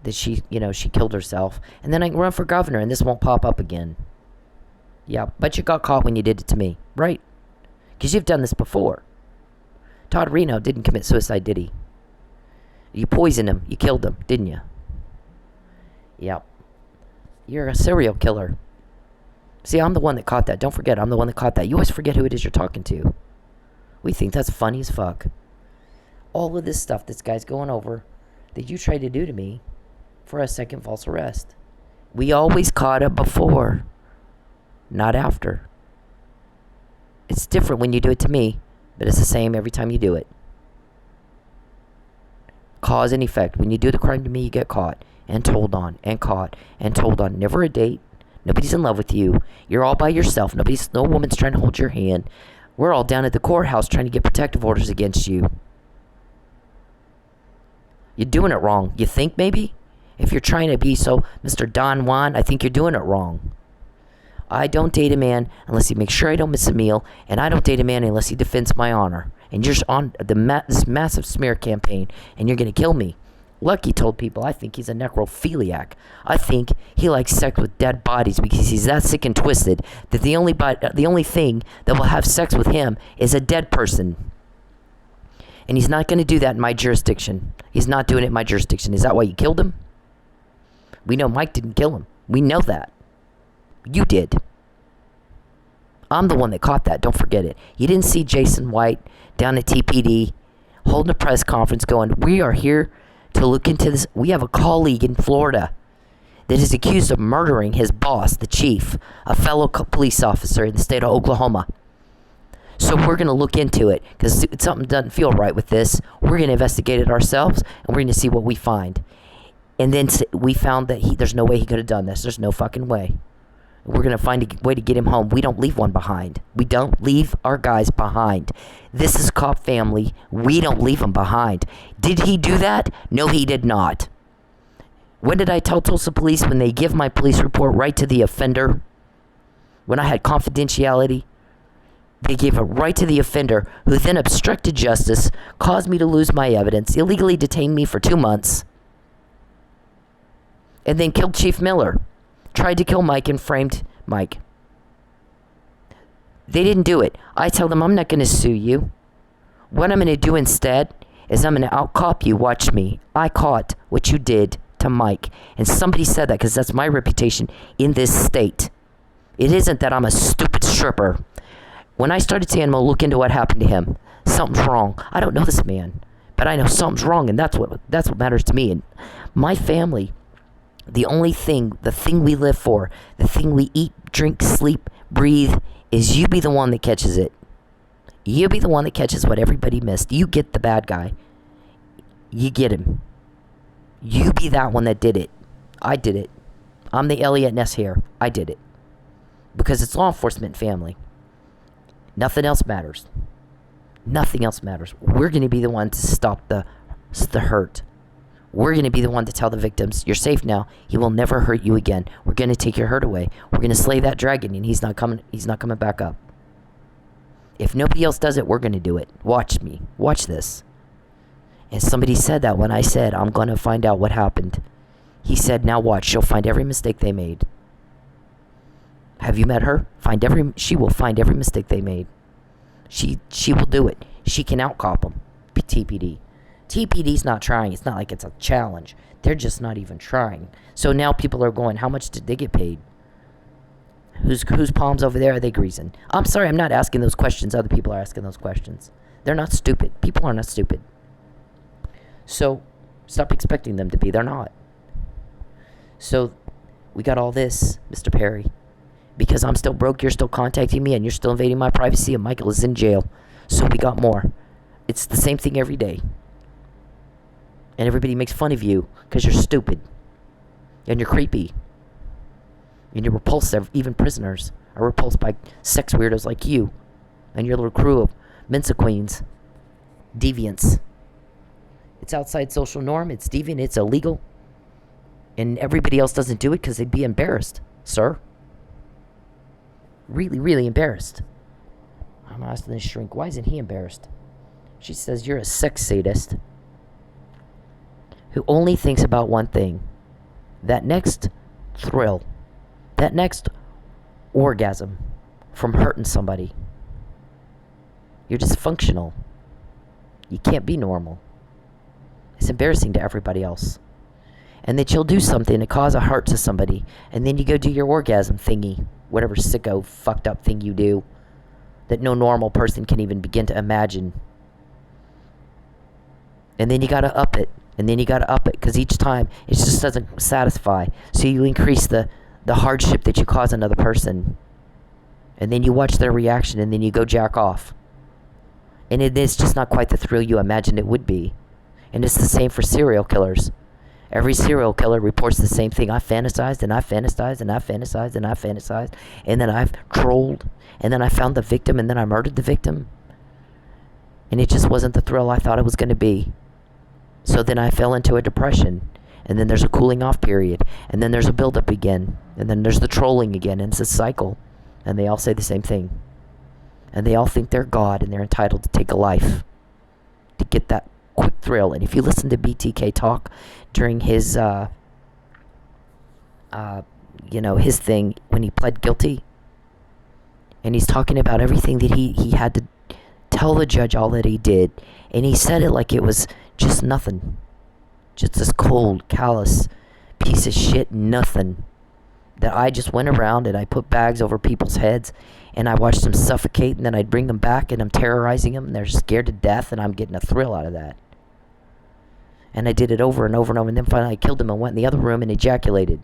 that she killed herself. And then I can run for governor and this won't pop up again. Yeah, but you got caught when you did it to me, right? Because you've done this before. Todd Reno didn't commit suicide, did he? You poisoned him. You killed him, didn't you? Yep. You're a serial killer. See, I'm the one that caught that. Don't forget, I'm the one that caught that. You always forget who it is you're talking to. We think that's funny as fuck. All of this stuff this guy's going over that you tried to do to me for a second false arrest. We always caught it before, not after. It's different when you do it to me, but it's the same every time you do it. Cause and effect. When you do the crime to me, you get caught and told on and caught and told on. Never a date. Nobody's in love with you. You're all by yourself. No woman's trying to hold your hand. We're all down at the courthouse trying to get protective orders against you. You're doing it wrong. You think maybe? If you're trying to be so Mr. Don Juan, I think you're doing it wrong. I don't date a man unless he makes sure I don't miss a meal, and I don't date a man unless he defends my honor. And you're on this massive smear campaign, and you're going to kill me. Lucky told people I think he's a necrophiliac. I think he likes sex with dead bodies because he's that sick and twisted that the only thing that will have sex with him is a dead person. And he's not going to do that in my jurisdiction. He's not doing it in my jurisdiction. Is that why you killed him? We know Mike didn't kill him. We know that. You did. I'm the one that caught that. Don't forget it. You didn't see Jason White down at TPD holding a press conference going, we are here to look into this. We have a colleague in Florida that is accused of murdering his boss, the chief, a fellow police officer in the state of Oklahoma. So we're going to look into it because something doesn't feel right with this. We're going to investigate it ourselves, and we're going to see what we find. And then we found that there's no way he could have done this. There's no fucking way. We're going to find a way to get him home. We don't leave one behind. We don't leave our guys behind. This is cop family. We don't leave them behind. Did he do that? No, he did not. When did I tell Tulsa police when they give my police report right to the offender? when I had confidentiality. They gave it right to the offender, who then obstructed justice, caused me to lose my evidence, illegally detained me for 2 months, and then killed Chief Miller. Tried to kill Mike and framed Mike. They didn't do it. I tell them, I'm not going to sue you. What I'm going to do instead is I'm going to out-cop you. Watch me. I caught what you did to Mike. And somebody said that because that's my reputation in this state. It isn't that I'm a stupid stripper. When I started saying, I'm going to look into what happened to him, something's wrong. I don't know this man, but I know something's wrong, and that's what matters to me. And my family, the thing we live for, the thing we eat, drink, sleep, breathe, is you be the one that catches it. You be the one that catches what everybody missed. You get the bad guy. You get him. You be that one that did it. I did it. I'm the Elliot Ness here. I did it. Because it's law enforcement family. Nothing else matters. Nothing else matters. We're going to be the one to stop the hurt. We're going to be the one to tell the victims, you're safe now. He will never hurt you again. We're going to take your hurt away. We're going to slay that dragon, and he's not coming back up. If nobody else does it, we're going to do it. Watch me. Watch this. And somebody said that when I said, I'm going to find out what happened. He said, now watch. She'll find every mistake they made. Have you met her? She will find every mistake they made. She will do it. She can out-cop them. TPD. TPD's not trying. It's not like it's a challenge. They're just not even trying. So now people are going, how much did they get paid? Whose palms over there are they greasing? I'm sorry, I'm not asking those questions. Other people are asking those questions. They're not stupid. People are not stupid. So stop expecting them to be. They're not. So we got all this, Mr. Perry. Because I'm still broke, you're still contacting me, and you're still invading my privacy, and Michael is in jail. So we got more. It's the same thing every day. And everybody makes fun of you because you're stupid. And you're creepy. And you're repulsive. Even prisoners are repulsed by sex weirdos like you. And your little crew of Mensa queens. Deviants. It's outside social norm. It's deviant. It's illegal. And everybody else doesn't do it because they'd be embarrassed, sir. Really, really embarrassed. I'm asking this shrink, why isn't he embarrassed? She says, you're a sex sadist who only thinks about one thing. That next thrill. That next orgasm from hurting somebody. You're dysfunctional. You can't be normal. It's embarrassing to everybody else. And that you'll do something to cause a hurt to somebody, and then you go do your orgasm thingy. Whatever sicko, fucked up thing you do that no normal person can even begin to imagine. And then you gotta up it. And then you gotta up it. Because each time, it just doesn't satisfy. So you increase the hardship that you cause another person. And then you watch their reaction, and then you go jack off. And it's just not quite the thrill you imagined it would be. And it's the same for serial killers. Every serial killer reports the same thing. I fantasized, and I fantasized, and I fantasized, and I fantasized. And then I've trolled. And then I found the victim, and then I murdered the victim. And it just wasn't the thrill I thought it was going to be. So then I fell into a depression. And then there's a cooling off period. And then there's a buildup again. And then there's the trolling again. And it's a cycle. And they all say the same thing. And they all think they're God, and they're entitled to take a life. To get that quick thrill. And if you listen to BTK talk during his his thing when he pled guilty, and he's talking about everything that he had to tell the judge all that he did, and he said it like it was just nothing, just this cold, callous piece of shit nothing, that I just went around and I put bags over people's heads and I watched them suffocate, and then I'd bring them back and I'm terrorizing them and they're scared to death, and I'm getting a thrill out of that. And I did it over and over and over, and then finally I killed him and went in the other room and ejaculated.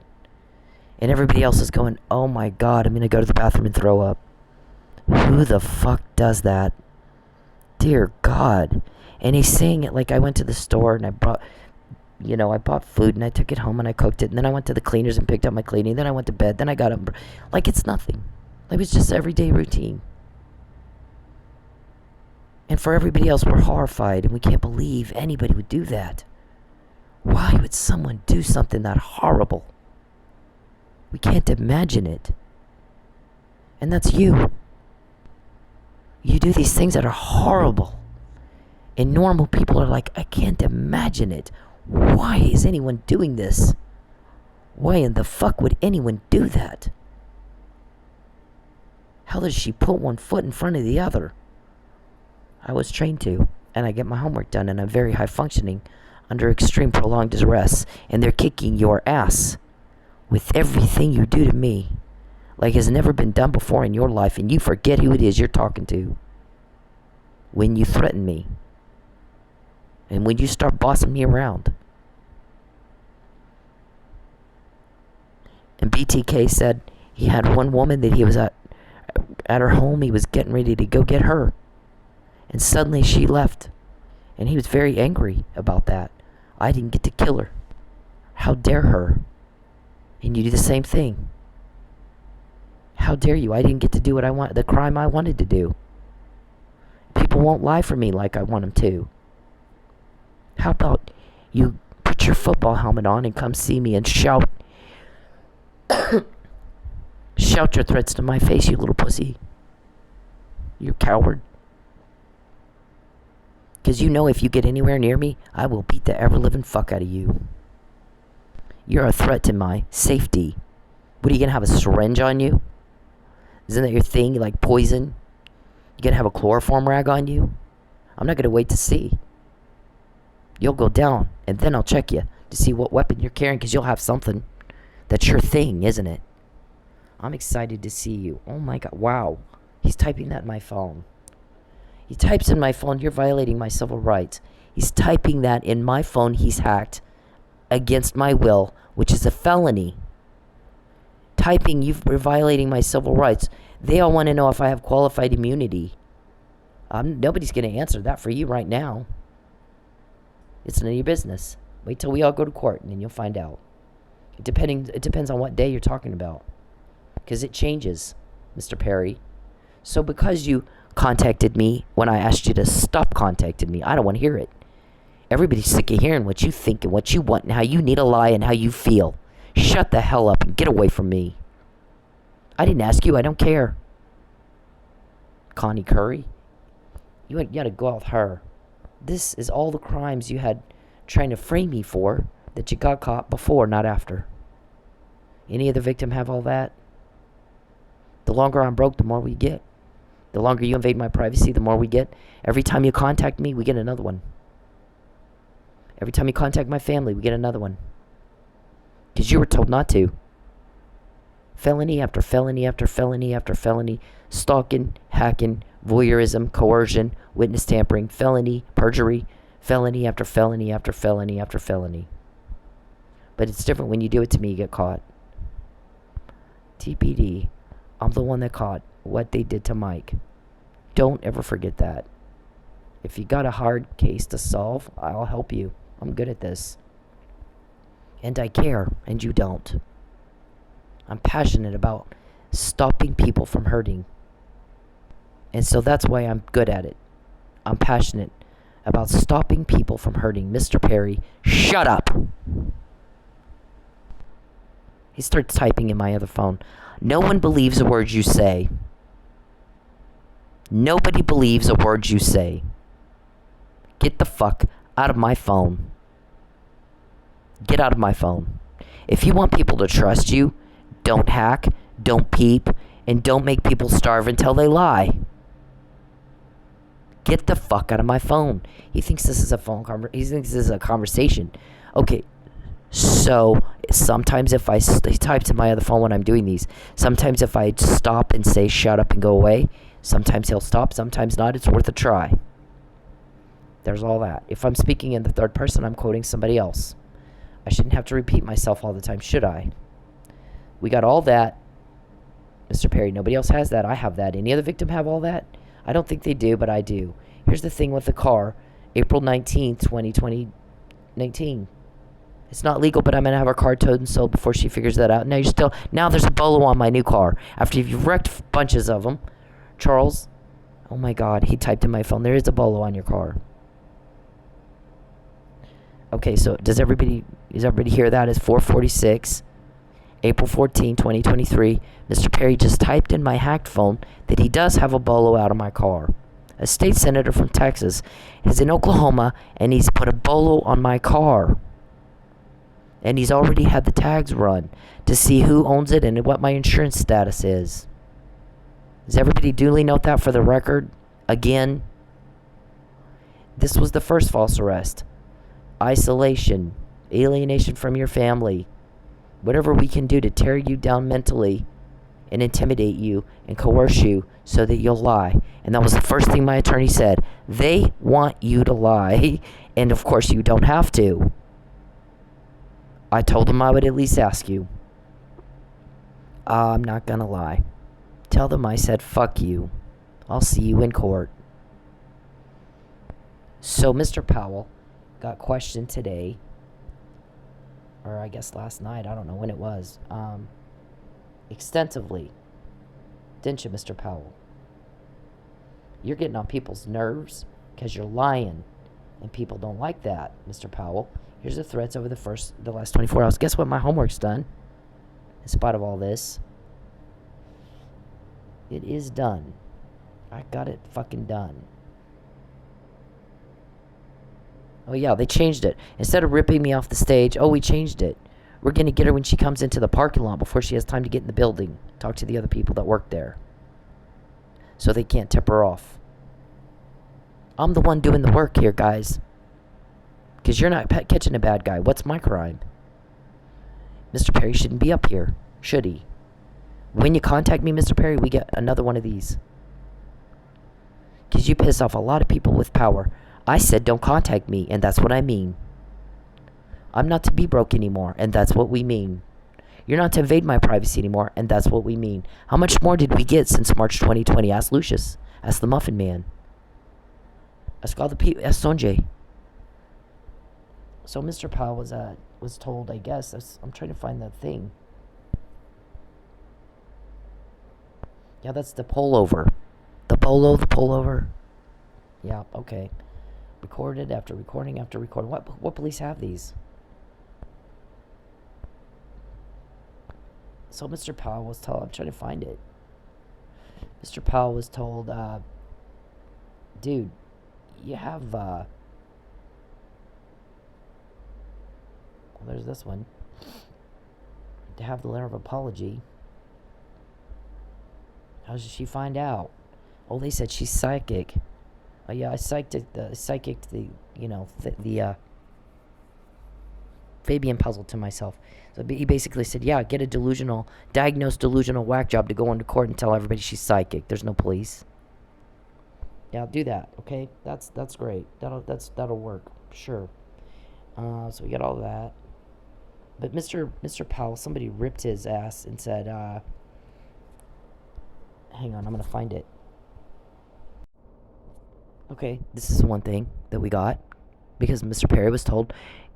And everybody else is going, oh my God, I'm going to go to the bathroom and throw up. Who the fuck does that? Dear God. And he's saying it like I went to the store and I bought food and I took it home and I cooked it. And then I went to the cleaners and picked up my cleaning. Then I went to bed. Then I got up. Like it's nothing. Like it's just everyday routine. And for everybody else, we're horrified and we can't believe anybody would do that. Why would someone do something that horrible? We can't imagine it. And that's you. You do these things that are horrible. And normal people are like, I can't imagine it. Why is anyone doing this? Why in the fuck would anyone do that? How does she put one foot in front of the other? I was trained to, and I get my homework done, and I'm very high functioning under extreme prolonged duress, and they're kicking your ass with everything you do to me like has never been done before in your life, and you forget who it is you're talking to when you threaten me and when you start bossing me around. And BTK said he had one woman that he was at her home. He was getting ready to go get her, and suddenly she left, and he was very angry about that. I didn't get to kill her. How dare her? And you do the same thing. How dare you? I didn't get to do what I want, the crime I wanted to do. People won't lie for me like I want them to. How about you put your football helmet on and come see me and shout shout your threats to my face, you little pussy. You coward. Because you know if you get anywhere near me, I will beat the ever-living fuck out of you. You're a threat to my safety. What, are you going to have a syringe on you? Isn't that your thing? You like poison? You going to have a chloroform rag on you? I'm not going to wait to see. You'll go down, and then I'll check you to see what weapon you're carrying, because you'll have something. That's your thing, isn't it? I'm excited to see you. Oh my God. Wow. He's typing that in my phone. He types in my phone, you're violating my civil rights. He's typing that in my phone he's hacked against my will, which is a felony. Typing, you're violating my civil rights. They all want to know if I have qualified immunity. Nobody's going to answer that for you right now. It's none of your business. Wait till we all go to court, and then you'll find out. It depends on what day you're talking about, because it changes, Mr. Perry. So because you contacted me when I asked you to stop contacting me, I don't want to hear it. Everybody's sick of hearing what you think and what you want and how you need a lie and how you feel. Shut the hell up and get away from me. I didn't ask you. I don't care. Connie Curry, you got to go out with her. This is all the crimes you had trying to frame me for that you got caught before, not after. Any other victim have all that? The longer I'm broke, the more we get. The longer you invade my privacy, the more we get. Every time you contact me, we get another one. Every time you contact my family, we get another one. Because you were told not to. Felony after felony after felony after felony. Stalking, hacking, voyeurism, coercion, witness tampering, felony, perjury, felony after felony after felony after felony. But it's different when you do it to me, you get caught. TPD, I'm the one that caught what they did to Mike. Don't ever forget that. If you got a hard case to solve, I'll help you. I'm good at this. And I care, and you don't. I'm passionate about stopping people from hurting. And so that's why I'm good at it. I'm passionate about stopping people from hurting. Mr. Perry, shut up! He starts typing in my other phone. No one believes a word you say. Nobody believes a word you say. Get the fuck out of my phone. Get out of my phone. If you want people to trust you, don't hack, don't peep, and don't make people starve until they lie. Get the fuck out of my phone. He thinks this is a he thinks this is a conversation. Okay, so sometimes if he types in my other phone when I'm doing these, sometimes if I stop and say shut up and go away, sometimes he'll stop, sometimes not. It's worth a try. There's all that. If I'm speaking in the third person, I'm quoting somebody else. I shouldn't have to repeat myself all the time, should I? We got all that. Mr. Perry, nobody else has that. I have that. Any other victim have all that? I don't think they do, but I do. Here's the thing with the car. April 19th, 2019. It's not legal, but I'm going to have her car towed and sold before she figures that out. Now there's a BOLO on my new car. After you've wrecked bunches of them. Charles, oh my God, he typed in my phone. There is a BOLO on your car. Okay, so does everybody hear that? It's 4:46. April 14, 2023, Mr. Perry just typed in my hacked phone that he does have a BOLO out of my car. A state senator from Texas is in Oklahoma, and he's put a BOLO on my car. And he's already had the tags run to see who owns it and what my insurance status is. Does everybody duly note that for the record? Again, this was the first false arrest. Isolation, alienation from your family, whatever we can do to tear you down mentally and intimidate you and coerce you so that you'll lie. And that was the first thing my attorney said. They want you to lie, and of course you don't have to. I told them I would at least ask you. I'm not gonna lie. Tell them I said fuck you. I'll see you in court. So Mr. Powell got questioned today, or I guess last night, I don't know when it was, extensively. Didn't you, Mr. Powell? You're getting on people's nerves because you're lying, and people don't like that, Mr. Powell. Here's the threats over the last 24 hours. Guess what? My homework's done. In spite of all this, it is done. I got it fucking done. Oh yeah, they changed it. Instead of ripping me off the stage, we changed it. We're going to get her when she comes into the parking lot before she has time to get in the building. Talk to the other people that work there. So they can't tip her off. I'm the one doing the work here, guys. Because you're not catching a bad guy. What's my crime? Mr. Perry shouldn't be up here, should he? When you contact me, Mr. Perry, we get another one of these. Because you piss off a lot of people with power. I said don't contact me, and that's what I mean. I'm not to be broke anymore, and that's what we mean. You're not to invade my privacy anymore, and that's what we mean. How much more did we get since March 2020? Ask Lucius. Ask the Muffin Man. Ask all the people. Ask Sonjay. So Mr. Powell was told, I guess, I'm trying to find that thing. Yeah, that's the pullover. The BOLO, the pullover. Yeah, okay. Recorded after recording after recording. What police have these? So Mr. Powell was told, I'm trying to find it. Mr. Powell was told, dude, you have, well, there's this one. To have the letter of apology. How did she find out? Oh, they said she's psychic. Oh yeah, I psychicked the Fabian puzzle to myself. So he basically said, yeah, get a diagnosed delusional whack job to go into court and tell everybody she's psychic. There's no police. Yeah, do that, okay? That's great. That'll work, sure. So we got all that. But Mr. Powell, somebody ripped his ass and said, hang on, I'm gonna find it. Okay, this is one thing that we got, because Mr. Perry was told,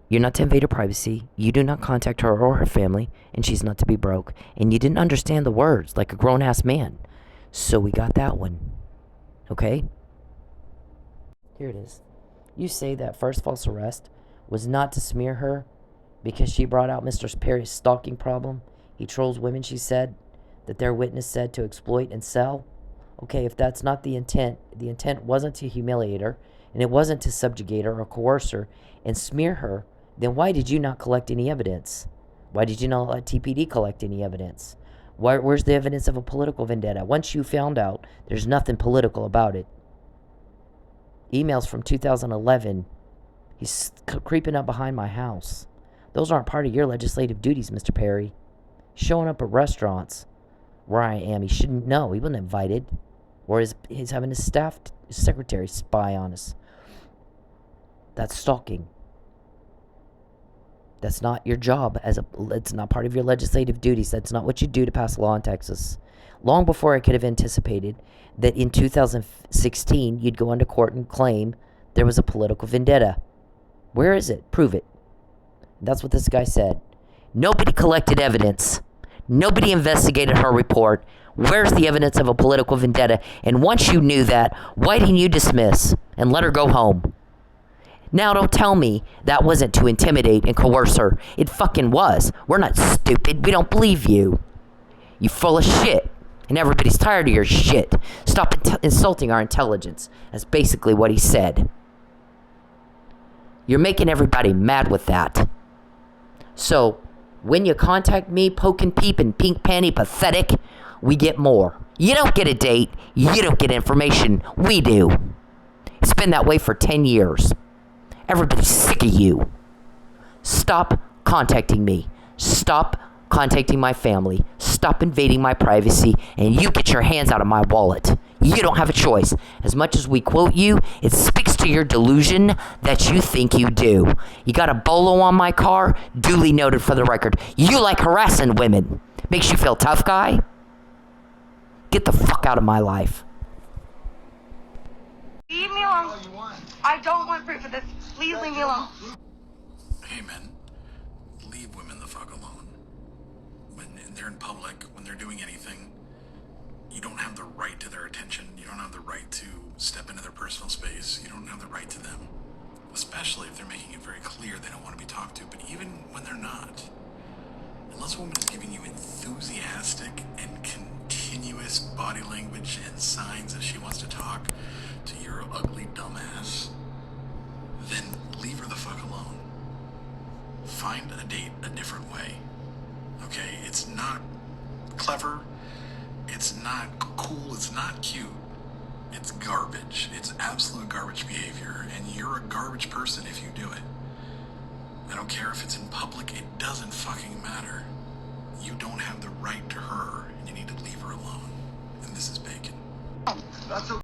you're not to invade her privacy, you do not contact her or her family, and she's not to be broke. And you didn't understand the words like a grown-ass man. So we got that one. Okay? Here it is. You say that first false arrest was not to smear her because she brought out Mr. Perry's stalking problem. He trolls women, she said, that their witness said to exploit and sell. Okay, if that's not the intent wasn't to humiliate her, and it wasn't to subjugate her or coerce her and smear her, then why did you not collect any evidence? Why did you not let TPD collect any evidence? Where's the evidence of a political vendetta? Once you found out, there's nothing political about it. Emails from 2011. He's creeping up behind my house. Those aren't part of your legislative duties, Mr. Perry. Showing up at restaurants where I am. He shouldn't know. He wasn't invited. Or he's having his secretary spy on us. That's stalking. That's not your job. It's not part of your legislative duties. That's not what you do to pass a law in Texas. Long before I could have anticipated that in 2016 you'd go into court and claim there was a political vendetta. Where is it? Prove it. That's what this guy said. Nobody collected evidence. Nobody investigated her report. Where's the evidence of a political vendetta? And once you knew that, why didn't you dismiss and let her go home? Now don't tell me that wasn't to intimidate and coerce her. It fucking was. We're not stupid. We don't believe you. You full of shit. And everybody's tired of your shit. Stop insulting our intelligence. That's basically what he said. You're making everybody mad with that. So, when you contact me, poke and peep and pink panty pathetic, we get more. You don't get a date. You don't get information. We do. It's been that way for 10 years. Everybody's sick of you. Stop contacting me. Stop contacting my family. Stop invading my privacy, and you get your hands out of my wallet. You don't have a choice. As much as we quote you, it speaks to your delusion that you think you do. You got a BOLO on my car? Duly noted for the record. You like harassing women. Makes you feel tough, guy? Get the fuck out of my life. Leave me alone. I don't want proof of this. Please leave me alone. Hey, men. Leave women the fuck alone. When they're in public, when they're doing anything, you don't have the right to their attention. You don't have the right to step into their personal space. You don't have the right to them. Especially if they're making it very clear they don't want to be talked to. But even when they're not, unless a woman is giving you enthusiastic and continuous body language and signs that she wants to talk to your ugly dumbass, then leave her the fuck alone. Find a date a different way. Okay? It's not clever. It's not cool. It's not cute. It's garbage. It's absolute garbage behavior. And you're a garbage person if you do it. I don't care if it's in public. It doesn't fucking matter. You don't have the right to her, and you need to leave her alone. And this is bacon. That's okay.